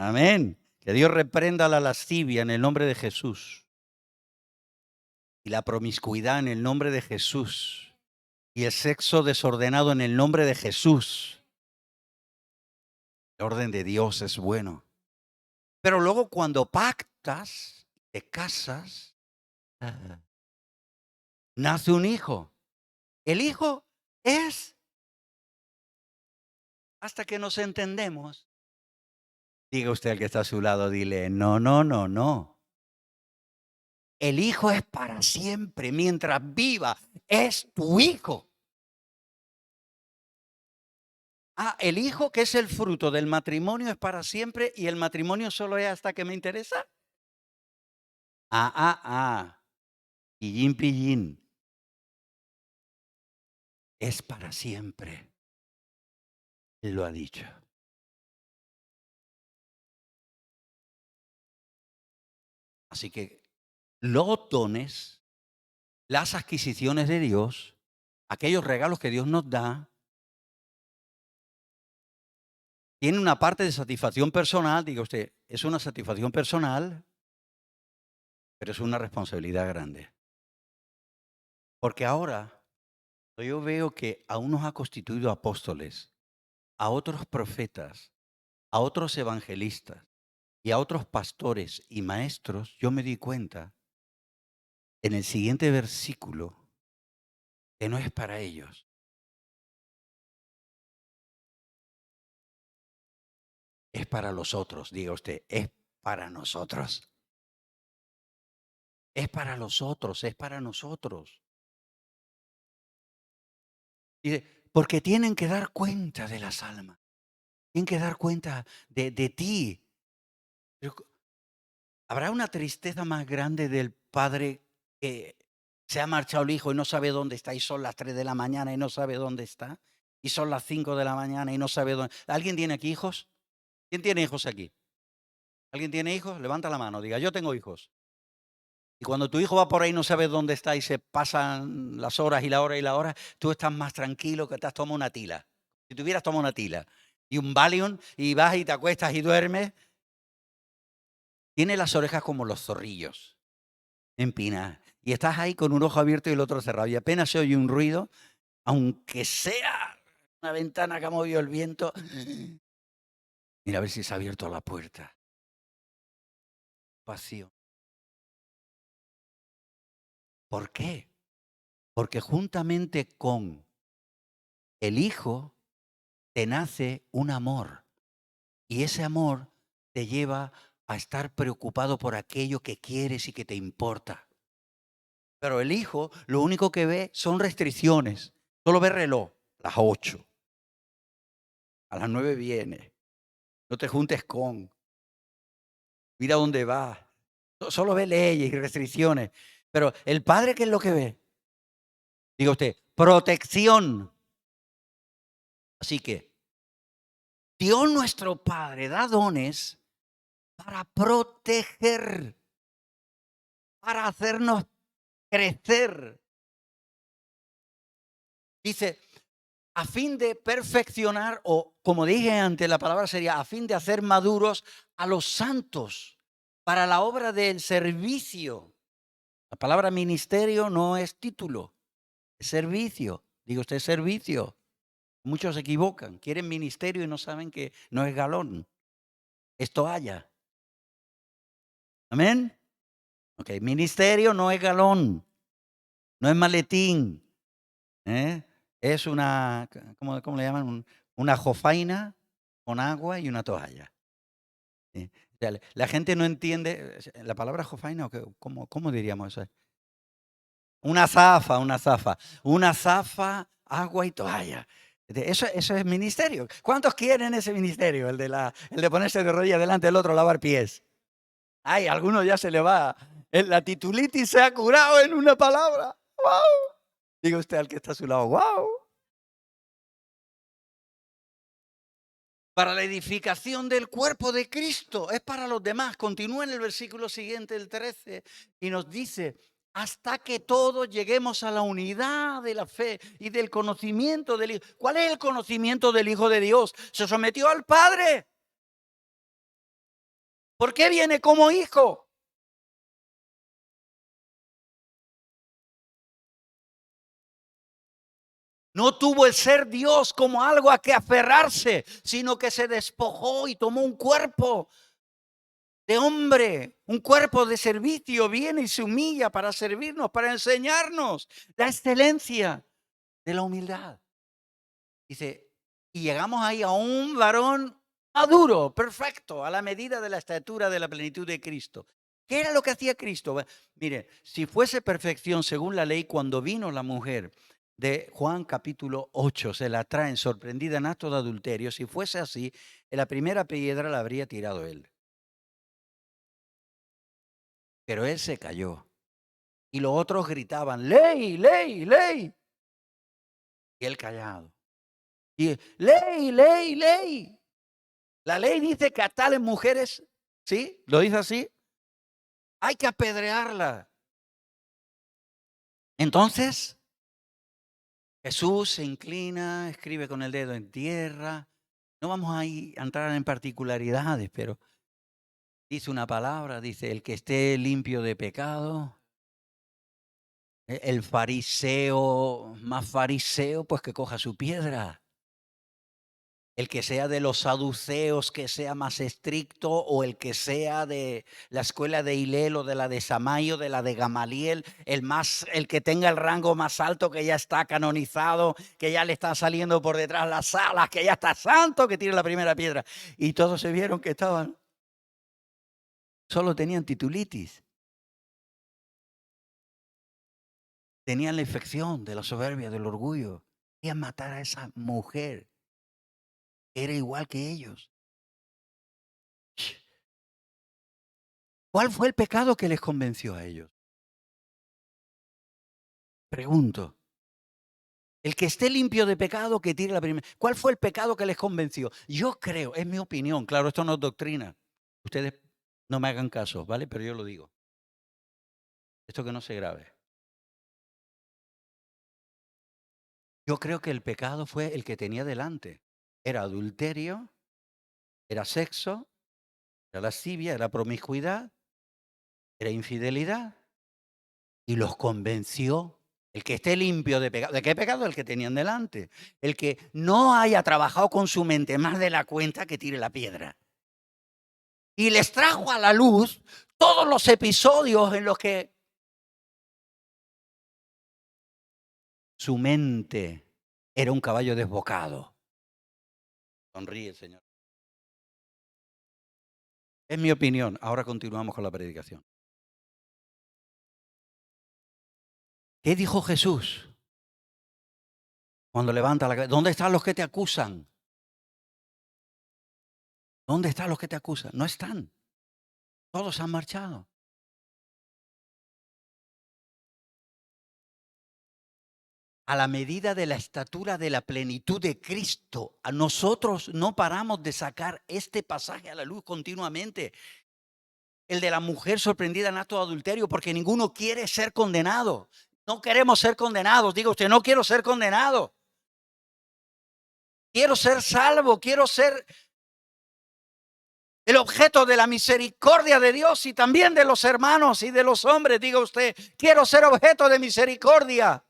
Amén. Que Dios reprenda la lascivia en el nombre de Jesús. Y la promiscuidad en el nombre de Jesús. Y el sexo desordenado en el nombre de Jesús. El orden de Dios es bueno. Pero luego cuando pactas, te casas, nace un hijo. El hijo es, hasta que nos entendemos. Diga usted al que está a su lado, dile, no, no, no, no. El hijo es para siempre, mientras viva, es tu hijo. Ah, el hijo que es el fruto del matrimonio es para siempre y el matrimonio solo es hasta que me interesa. Pillín, pillín. Es para siempre. Él lo ha dicho. Así que los dones, las adquisiciones de Dios, aquellos regalos que Dios nos da, tienen una parte de satisfacción personal. Diga usted, es una satisfacción personal, pero es una responsabilidad grande. Porque ahora yo veo que a unos ha constituido apóstoles, a otros profetas, a otros evangelistas y a otros pastores y maestros. Yo me di cuenta en el siguiente versículo que no es para ellos. Es para los otros, diga usted, es para nosotros. Es para los otros, es para nosotros. Dice, porque tienen que dar cuenta de las almas. Tienen que dar cuenta de ti. ¿Habrá una tristeza más grande del padre que se ha marchado el hijo y no sabe dónde está? Y son las 3 de la mañana y no sabe dónde está. Y son las 5 de la mañana y no sabe dónde. ¿Alguien tiene aquí hijos? ¿Quién tiene hijos aquí? ¿Alguien tiene hijos? Levanta la mano, diga, yo tengo hijos. Y cuando tu hijo va por ahí no sabes dónde está y se pasan las horas y la hora y la hora, tú estás más tranquilo que te has tomado una tila. Si tuvieras tomado una tila y un Valium y vas y te acuestas y duermes, tiene las orejas como los zorrillos, empinadas. Y estás ahí con un ojo abierto y el otro cerrado. Y apenas se oye un ruido, aunque sea una ventana que ha movido el viento, mira a ver si se ha abierto la puerta. Vacío. ¿Por qué? Porque juntamente con el hijo te nace un amor. Y ese amor te lleva a estar preocupado por aquello que quieres y que te importa. Pero el hijo lo único que ve son restricciones. Solo ve reloj, las 8. A las 9 viene. No te juntes con. Mira dónde va. Solo ve leyes y restricciones. Pero el padre, ¿qué es lo que ve? Diga usted, protección. Así que Dios nuestro Padre da dones para proteger. para hacernos crecer. Dice, a fin de perfeccionar, o como dije antes, la palabra sería a fin de hacer maduros a los santos para la obra del servicio. La palabra ministerio no es título, es servicio. Digo usted servicio. Muchos se equivocan, quieren ministerio y no saben que no es galón, es toalla. Amén. Ok, ministerio no es galón, no es maletín. Es una, ¿cómo le llaman? Una jofaina con agua y una toalla. ¿Sí? O sea, la gente no entiende la palabra jofaina, ¿o cómo diríamos eso? Una zafa, agua y toalla. Eso es ministerio. ¿Cuántos quieren ese ministerio? El de ponerse de rodillas delante del otro, lavar pies. Ay, a algunos ya se le va. La titulitis se ha curado en una palabra. ¡Wow! Diga usted al que está a su lado, ¡wow! Para la edificación del cuerpo de Cristo, es para los demás. Continúa en el versículo siguiente, el 13, y nos dice, hasta que todos lleguemos a la unidad de la fe y del conocimiento del Hijo. ¿Cuál es el conocimiento del Hijo de Dios? Se sometió al Padre. ¿Por qué viene como hijo? No tuvo el ser Dios como algo a que aferrarse, sino que se despojó y tomó un cuerpo de hombre, un cuerpo de servicio, viene y se humilla para servirnos, para enseñarnos la excelencia de la humildad. Dice, y llegamos ahí a un varón maduro, perfecto, a la medida de la estatura de la plenitud de Cristo. ¿Qué era lo que hacía Cristo? Bueno, mire, si fuese perfección según la ley, cuando vino la mujer de Juan capítulo 8, se la traen sorprendida en acto de adulterio, si fuese así, en la primera piedra la habría tirado él. Pero él se cayó. Y los otros gritaban, ley, ley, ley. Y él callado. Y ley, ley, ley. La ley dice que a tales mujeres, ¿sí? ¿Lo dice así? Hay que apedrearla. Entonces, Jesús se inclina, escribe con el dedo en tierra. No vamos a entrar en particularidades, pero dice una palabra, dice, el que esté limpio de pecado. El fariseo, más fariseo, pues que coja su piedra. El que sea de los saduceos, que sea más estricto, o el que sea de la escuela de Hilel o de la de Samayo, de la de Gamaliel, el que tenga el rango más alto, que ya está canonizado, que ya le está saliendo por detrás las alas, que ya está santo, que tire la primera piedra. Y todos se vieron que solo tenían titulitis. Tenían la infección de la soberbia, del orgullo. Querían matar a esa mujer. Era igual que ellos. ¿Cuál fue el pecado que les convenció a ellos? Pregunto. El que esté limpio de pecado, que tire la primera. ¿Cuál fue el pecado que les convenció? Yo creo, es mi opinión, claro, esto no es doctrina. Ustedes no me hagan caso, ¿vale? Pero yo lo digo. Esto que no se grabe. Yo creo que el pecado fue el que tenía delante. Era adulterio, era sexo, era lascivia, era promiscuidad, era infidelidad. Y los convenció. El que esté limpio de pecado. ¿De qué pecado? El que tenían delante. El que no haya trabajado con su mente más de la cuenta, que tire la piedra. Y les trajo a la luz todos los episodios en los que su mente era un caballo desbocado. Sonríe, Señor. Es mi opinión. Ahora continuamos con la predicación. ¿Qué dijo Jesús cuando levanta la cabeza? ¿Dónde están los que te acusan? ¿Dónde están los que te acusan? No están. Todos han marchado. A la medida de la estatura de la plenitud de Cristo. A nosotros no paramos de sacar este pasaje a la luz continuamente. el de la mujer sorprendida en acto de adulterio, porque ninguno quiere ser condenado. No queremos ser condenados. Diga usted, no quiero ser condenado. Quiero ser salvo, quiero ser el objeto de la misericordia de Dios y también de los hermanos y de los hombres. Diga usted, quiero ser objeto de misericordia.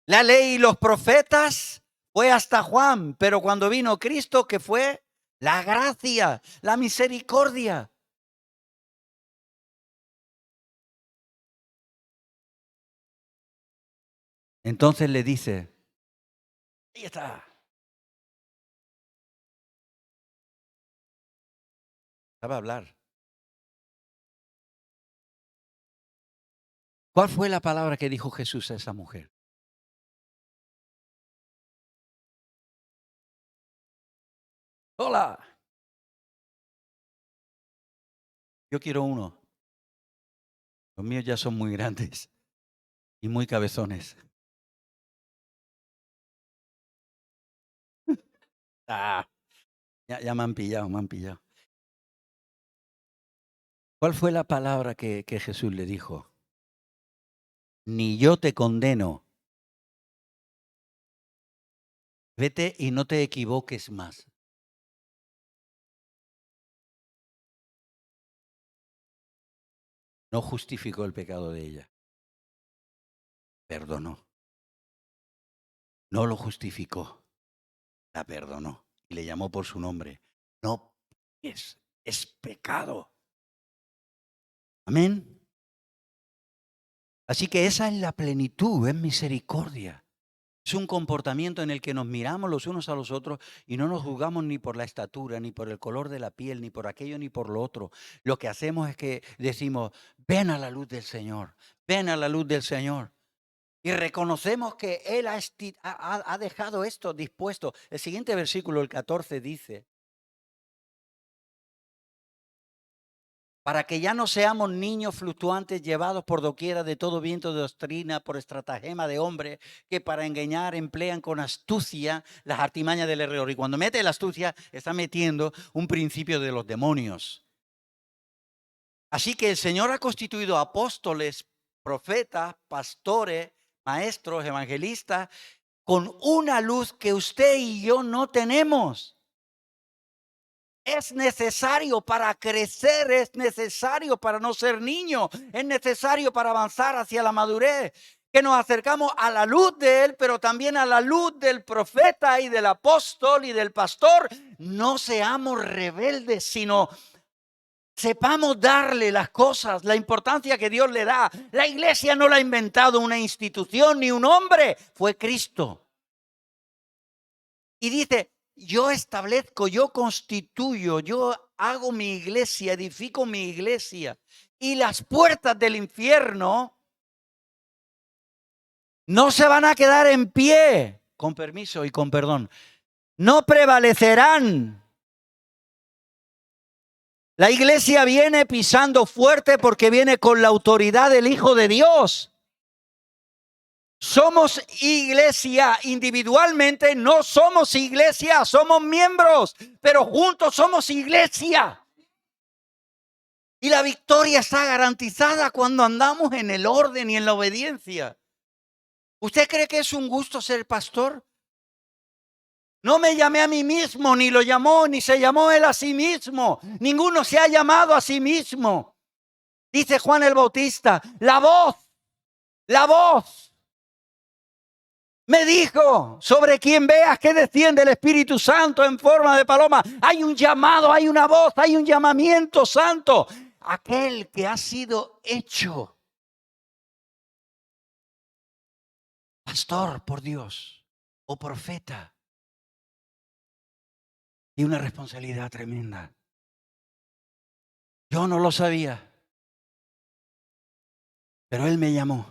La ley y los profetas fue hasta Juan, pero cuando vino Cristo, ¿qué fue? La gracia, la misericordia. Entonces le dice, ahí está. Sabe hablar. ¿Cuál fue la palabra que dijo Jesús a esa mujer? Hola. Yo quiero uno. Los míos ya son muy grandes y muy cabezones. Ah, ya me han pillado, me han pillado. ¿Cuál fue la palabra que Jesús le dijo? Ni yo te condeno. Vete y no te equivoques más. No justificó el pecado de ella. Perdonó. No lo justificó. La perdonó. Y le llamó por su nombre. No es pecado. Amén. Así que esa es la plenitud, es misericordia. Es un comportamiento en el que nos miramos los unos a los otros y no nos juzgamos ni por la estatura, ni por el color de la piel, ni por aquello, ni por lo otro. Lo que hacemos es que decimos, ven a la luz del Señor, ven a la luz del Señor. Y reconocemos que Él ha dejado esto dispuesto. El siguiente versículo, el 14, dice, para que ya no seamos niños fluctuantes llevados por doquiera de todo viento de doctrina, por estratagema de hombre, que para engañar emplean con astucia las artimañas del error. Y cuando mete la astucia, está metiendo un principio de los demonios. Así que el Señor ha constituido apóstoles, profetas, pastores, maestros, evangelistas, con una luz que usted y yo no tenemos. Es necesario para crecer, es necesario para no ser niño, es necesario para avanzar hacia la madurez, que nos acercamos a la luz de Él, pero también a la luz del profeta y del apóstol y del pastor. No seamos rebeldes, sino sepamos darle las cosas, la importancia que Dios le da. La iglesia no la ha inventado una institución ni un hombre, fue Cristo. Y dice, yo establezco, yo constituyo, yo hago mi iglesia, edifico mi iglesia. Y las puertas del infierno no se van a quedar en pie, con permiso y con perdón. No prevalecerán. La iglesia viene pisando fuerte porque viene con la autoridad del Hijo de Dios. Somos iglesia individualmente, no somos iglesia, somos miembros, pero juntos somos iglesia. Y la victoria está garantizada cuando andamos en el orden y en la obediencia. ¿Usted cree que es un gusto ser pastor? No me llamé a mí mismo, ni lo llamó, ni se llamó él a sí mismo. Ninguno se ha llamado a sí mismo. Dice Juan el Bautista, la voz me dijo, sobre quien veas que desciende el Espíritu Santo en forma de paloma. Hay un llamado, hay una voz, hay un llamamiento santo. Aquel que ha sido hecho pastor por Dios o profeta y una responsabilidad tremenda. Yo no lo sabía, pero Él me llamó.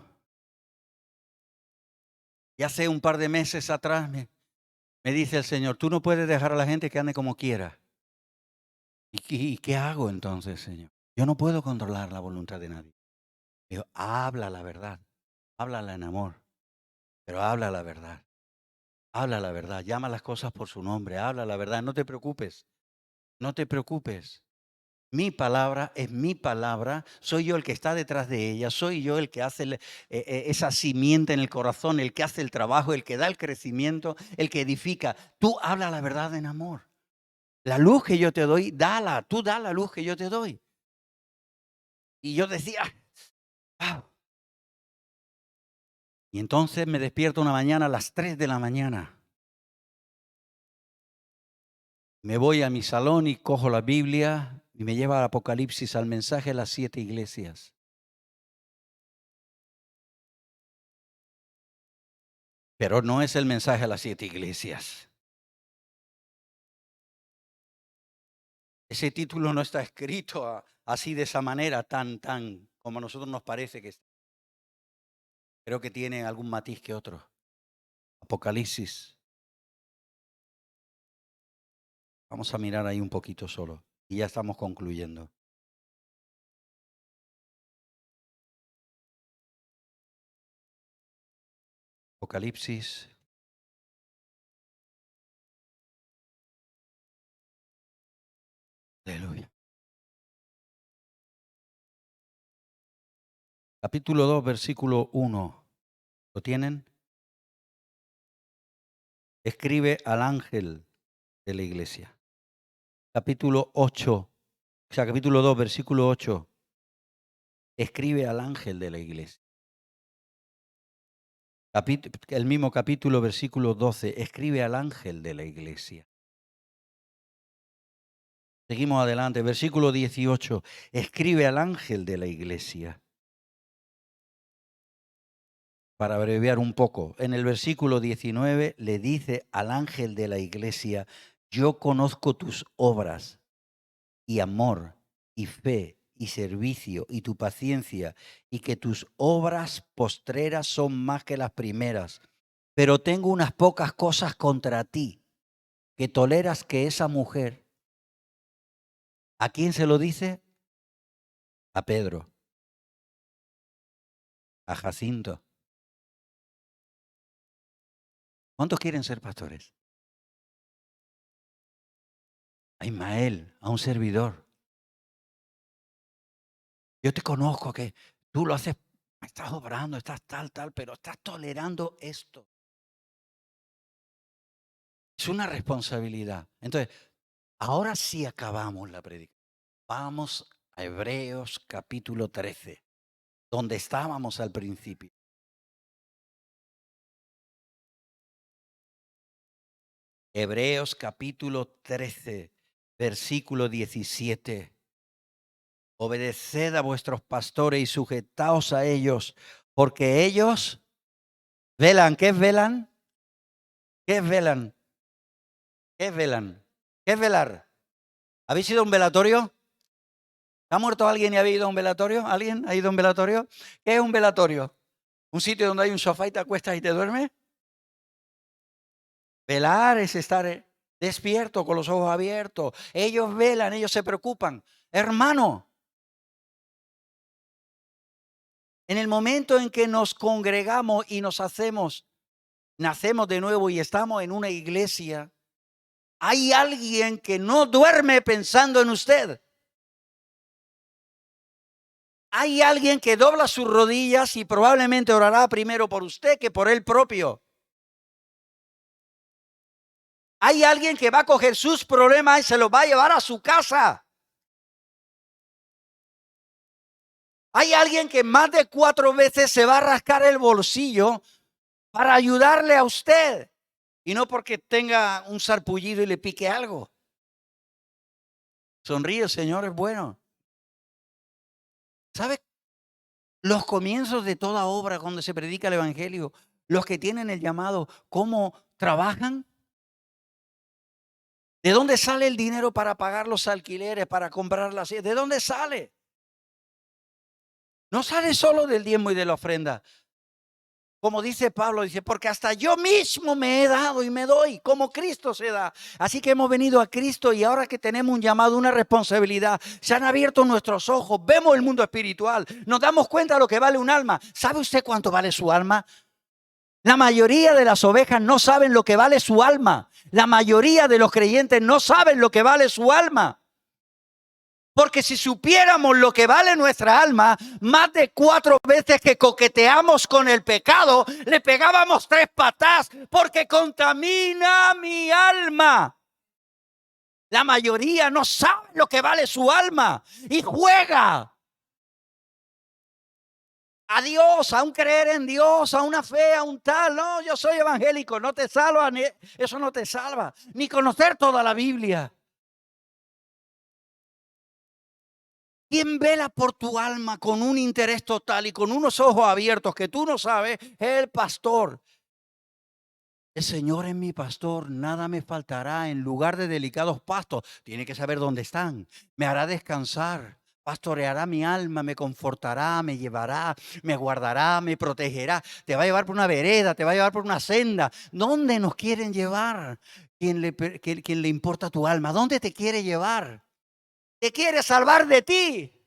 Y hace un par de meses atrás me dice el Señor, tú no puedes dejar a la gente que ande como quiera. ¿Y qué hago entonces, Señor? Yo no puedo controlar la voluntad de nadie. Digo, habla la verdad, háblala en amor, pero habla la verdad. Habla la verdad, llama las cosas por su nombre, habla la verdad, no te preocupes, no te preocupes. Mi palabra es mi palabra, soy yo el que está detrás de ella, soy yo el que hace esa simiente en el corazón, el que hace el trabajo, el que da el crecimiento, el que edifica. Tú habla la verdad en amor. La luz que yo te doy, dala, tú da la luz que yo te doy. Y yo decía, wow. Y entonces me despierto una mañana a las 3 de la mañana. Me voy a mi salón y cojo la Biblia y me lleva al Apocalipsis, al mensaje de las 7 iglesias. Pero no es el mensaje a las 7 iglesias. Ese título no está escrito así de esa manera, tan como a nosotros nos parece que está. Creo que tiene algún matiz que otro. Apocalipsis. Vamos a mirar ahí un poquito solo y ya estamos concluyendo. Apocalipsis. Aleluya. Capítulo 2, versículo 1. ¿Lo tienen? Escribe al ángel de la iglesia. Capítulo 8, capítulo 2, versículo 8. Escribe al ángel de la iglesia. El mismo capítulo, versículo 12. Escribe al ángel de la iglesia. Seguimos adelante. Versículo 18. Escribe al ángel de la iglesia. Para abreviar un poco, en el versículo 19 le dice al ángel de la iglesia: yo conozco tus obras y amor y fe y servicio y tu paciencia, y que tus obras postreras son más que las primeras. Pero tengo unas pocas cosas contra ti, que toleras que esa mujer, ¿a quién se lo dice? A Pedro, a Jacinto. ¿Cuántos quieren ser pastores? A Ismael, a un servidor. Yo te conozco que tú lo haces, estás obrando, estás tal, pero estás tolerando esto. Es una responsabilidad. Entonces, ahora sí acabamos la predicación. Vamos a Hebreos capítulo 13, donde estábamos al principio. Hebreos capítulo 13, versículo 17. Obedeced a vuestros pastores y sujetaos a ellos, porque ellos velan. ¿Qué es velan? ¿Qué es velan? ¿Qué es velan? ¿Qué es velar? ¿Habéis ido a un velatorio? ¿Ha muerto alguien y habéis ido a un velatorio? ¿Alguien ha ido a un velatorio? ¿Qué es un velatorio? ¿Un sitio donde hay un sofá y te acuestas y te duermes? Velar es estar despierto, con los ojos abiertos. Ellos velan, ellos se preocupan. Hermano, en el momento en que nos congregamos y nacemos de nuevo y estamos en una iglesia, hay alguien que no duerme pensando en usted. Hay alguien que dobla sus rodillas y probablemente orará primero por usted que por él propio. Hay alguien que va a coger sus problemas y se los va a llevar a su casa. Hay alguien que más de 4 veces se va a rascar el bolsillo para ayudarle a usted. Y no porque tenga un sarpullido y le pique algo. Sonríe, Señor, es bueno. ¿Sabe? Los comienzos de toda obra cuando se predica el evangelio, los que tienen el llamado, ¿cómo trabajan? ¿De dónde sale el dinero para pagar los alquileres, para comprar las sillas? ¿De dónde sale? No sale solo del diezmo y de la ofrenda. Como dice Pablo, dice, porque hasta yo mismo me he dado y me doy, como Cristo se da. Así que hemos venido a Cristo y ahora que tenemos un llamado, una responsabilidad, se han abierto nuestros ojos, vemos el mundo espiritual, nos damos cuenta de lo que vale un alma. ¿Sabe usted cuánto vale su alma? La mayoría de las ovejas no saben lo que vale su alma. La mayoría de los creyentes no saben lo que vale su alma. Porque si supiéramos lo que vale nuestra alma, más de 4 veces que coqueteamos con el pecado, le pegábamos 3 patas porque contamina mi alma. La mayoría no sabe lo que vale su alma y juega a Dios, a un creer en Dios, a una fe, a un tal. No, yo soy evangélico, no te salva, eso no te salva, ni conocer toda la Biblia. ¿Quién vela por tu alma con un interés total y con unos ojos abiertos que tú no sabes? Es el pastor. El Señor es mi pastor, nada me faltará. En lugar de delicados pastos, tiene que saber dónde están. Me hará descansar, pastoreará mi alma, me confortará, me llevará, me guardará, me protegerá. Te va a llevar por una vereda, te va a llevar por una senda. ¿Dónde nos quieren llevar? ¿Quién le importa tu alma? ¿Dónde te quiere llevar? Te quiere salvar de ti,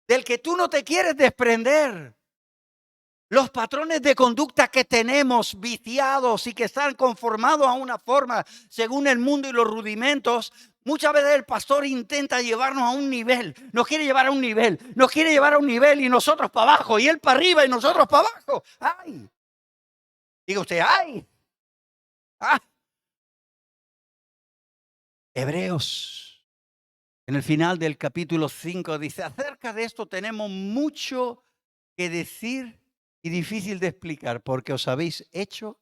del que tú no te quieres desprender. Los patrones de conducta que tenemos viciados y que están conformados a una forma según el mundo y los rudimentos, muchas veces el pastor intenta llevarnos a un nivel, nos quiere llevar a un nivel, nos quiere llevar a un nivel y nosotros para abajo, y él para arriba y nosotros para abajo. ¡Ay! Diga usted, ¡ay! ¡Ah! Hebreos, en el final del capítulo 5 dice, acerca de esto tenemos mucho que decir y difícil de explicar, porque os habéis hecho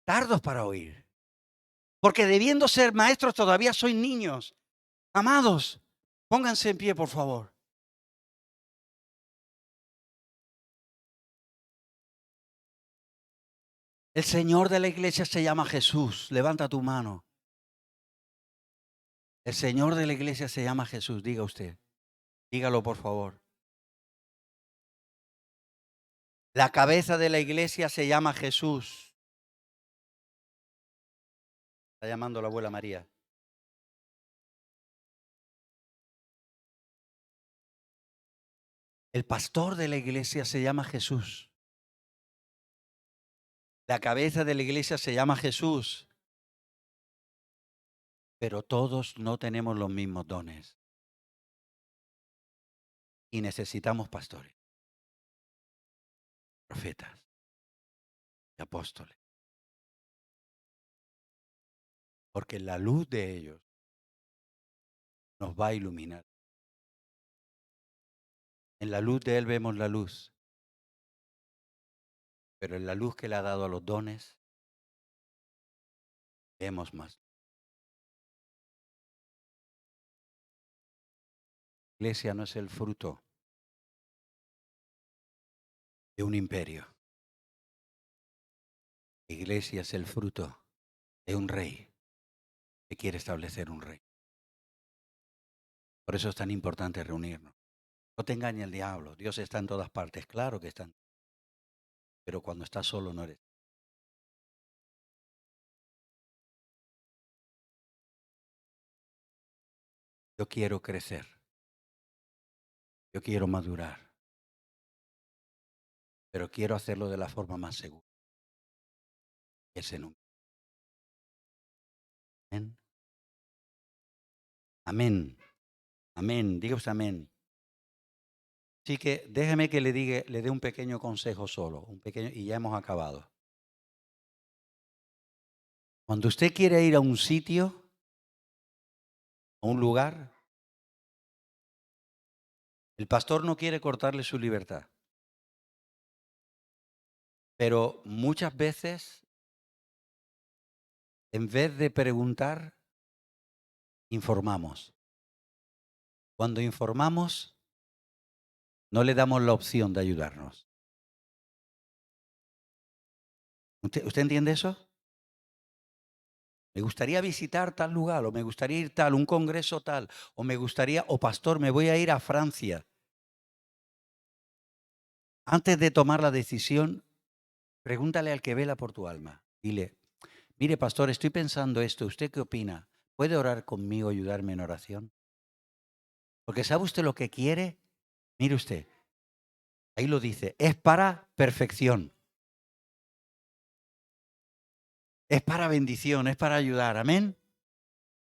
tardos para oír. Porque debiendo ser maestros todavía sois niños. Amados, pónganse en pie, por favor. El Señor de la iglesia se llama Jesús. Levanta tu mano. El Señor de la iglesia se llama Jesús. Diga usted. Dígalo, por favor. La cabeza de la iglesia se llama Jesús. Está llamando la abuela María. El pastor de la iglesia se llama Jesús. La cabeza de la iglesia se llama Jesús. Pero todos no tenemos los mismos dones. Y necesitamos pastores, profetas y apóstoles. Porque la luz de ellos nos va a iluminar. En la luz de Él vemos la luz, pero en la luz que le ha dado a los dones, vemos más. La iglesia no es el fruto de un imperio. La iglesia es el fruto de un rey que quiere establecer un rey. Por eso es tan importante reunirnos. No te engañe el diablo. Dios está en todas partes, claro que está. Pero cuando estás solo no eres. Yo quiero crecer. Yo quiero madurar. Pero quiero hacerlo de la forma más segura. Ese número. Amén. Amén. Amén. Diga usted amén. Así que déjeme que le dé un pequeño consejo solo, un pequeño, y ya hemos acabado. Cuando usted quiere ir a un sitio, a un lugar, el pastor no quiere cortarle su libertad. Pero muchas veces, en vez de preguntar, informamos. Cuando informamos, no le damos la opción de ayudarnos. ¿Usted entiende eso? Me gustaría visitar tal lugar, o me gustaría ir tal, un congreso tal, o me gustaría, o pastor, me voy a ir a Francia. Antes de tomar la decisión, pregúntale al que vela por tu alma. Dile, mire, pastor, estoy pensando esto, ¿usted qué opina? ¿Puede orar conmigo, ayudarme en oración? Porque ¿sabe usted lo que quiere? Mire usted, ahí lo dice, es para perfección. Es para bendición, es para ayudar, amén.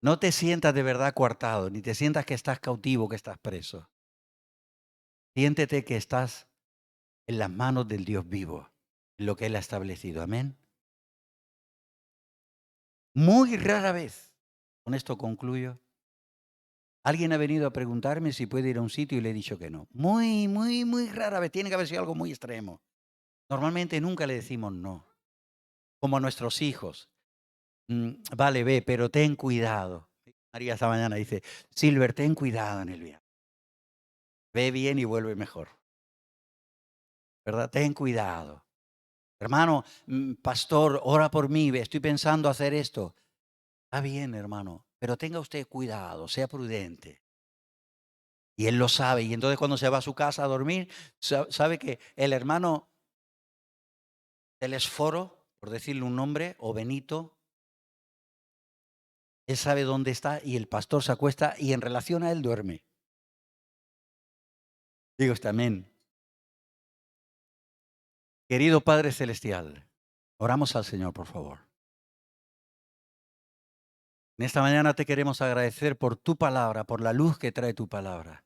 No te sientas de verdad coartado, ni te sientas que estás cautivo, que estás preso. Siéntete que estás en las manos del Dios vivo, en lo que Él ha establecido. Amén. Muy rara vez, con esto concluyo, alguien ha venido a preguntarme si puede ir a un sitio y le he dicho que no. Muy, muy, muy rara vez. Tiene que haber sido algo muy extremo. Normalmente nunca le decimos no, como a nuestros hijos. Vale, ve, pero ten cuidado. María esta mañana dice, Silver, ten cuidado en el viaje. Ve bien y vuelve mejor. ¿Verdad? Ten cuidado. Hermano, pastor, ora por mí, estoy pensando hacer esto. Está bien, hermano, pero tenga usted cuidado, sea prudente. Y él lo sabe. Y entonces cuando se va a su casa a dormir, sabe que el hermano del Esforo, por decirle un nombre, o Benito, él sabe dónde está y el pastor se acuesta y en relación a él duerme. Digo usted amén. Querido Padre Celestial, oramos al Señor, por favor. En esta mañana te queremos agradecer por tu palabra, por la luz que trae tu palabra.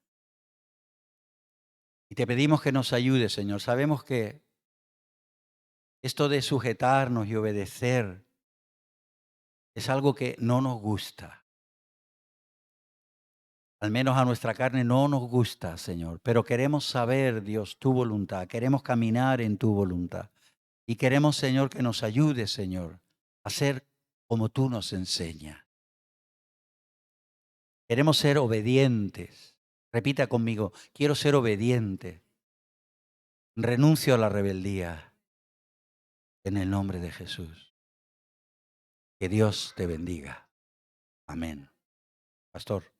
Y te pedimos que nos ayudes, Señor. Sabemos que esto de sujetarnos y obedecer es algo que no nos gusta. Al menos a nuestra carne no nos gusta, Señor. Pero queremos saber, Dios, tu voluntad. Queremos caminar en tu voluntad. Y queremos, Señor, que nos ayudes, Señor, a ser como tú nos enseñas. Queremos ser obedientes. Repita conmigo, quiero ser obediente. Renuncio a la rebeldía en el nombre de Jesús. Que Dios te bendiga. Amén. Pastor.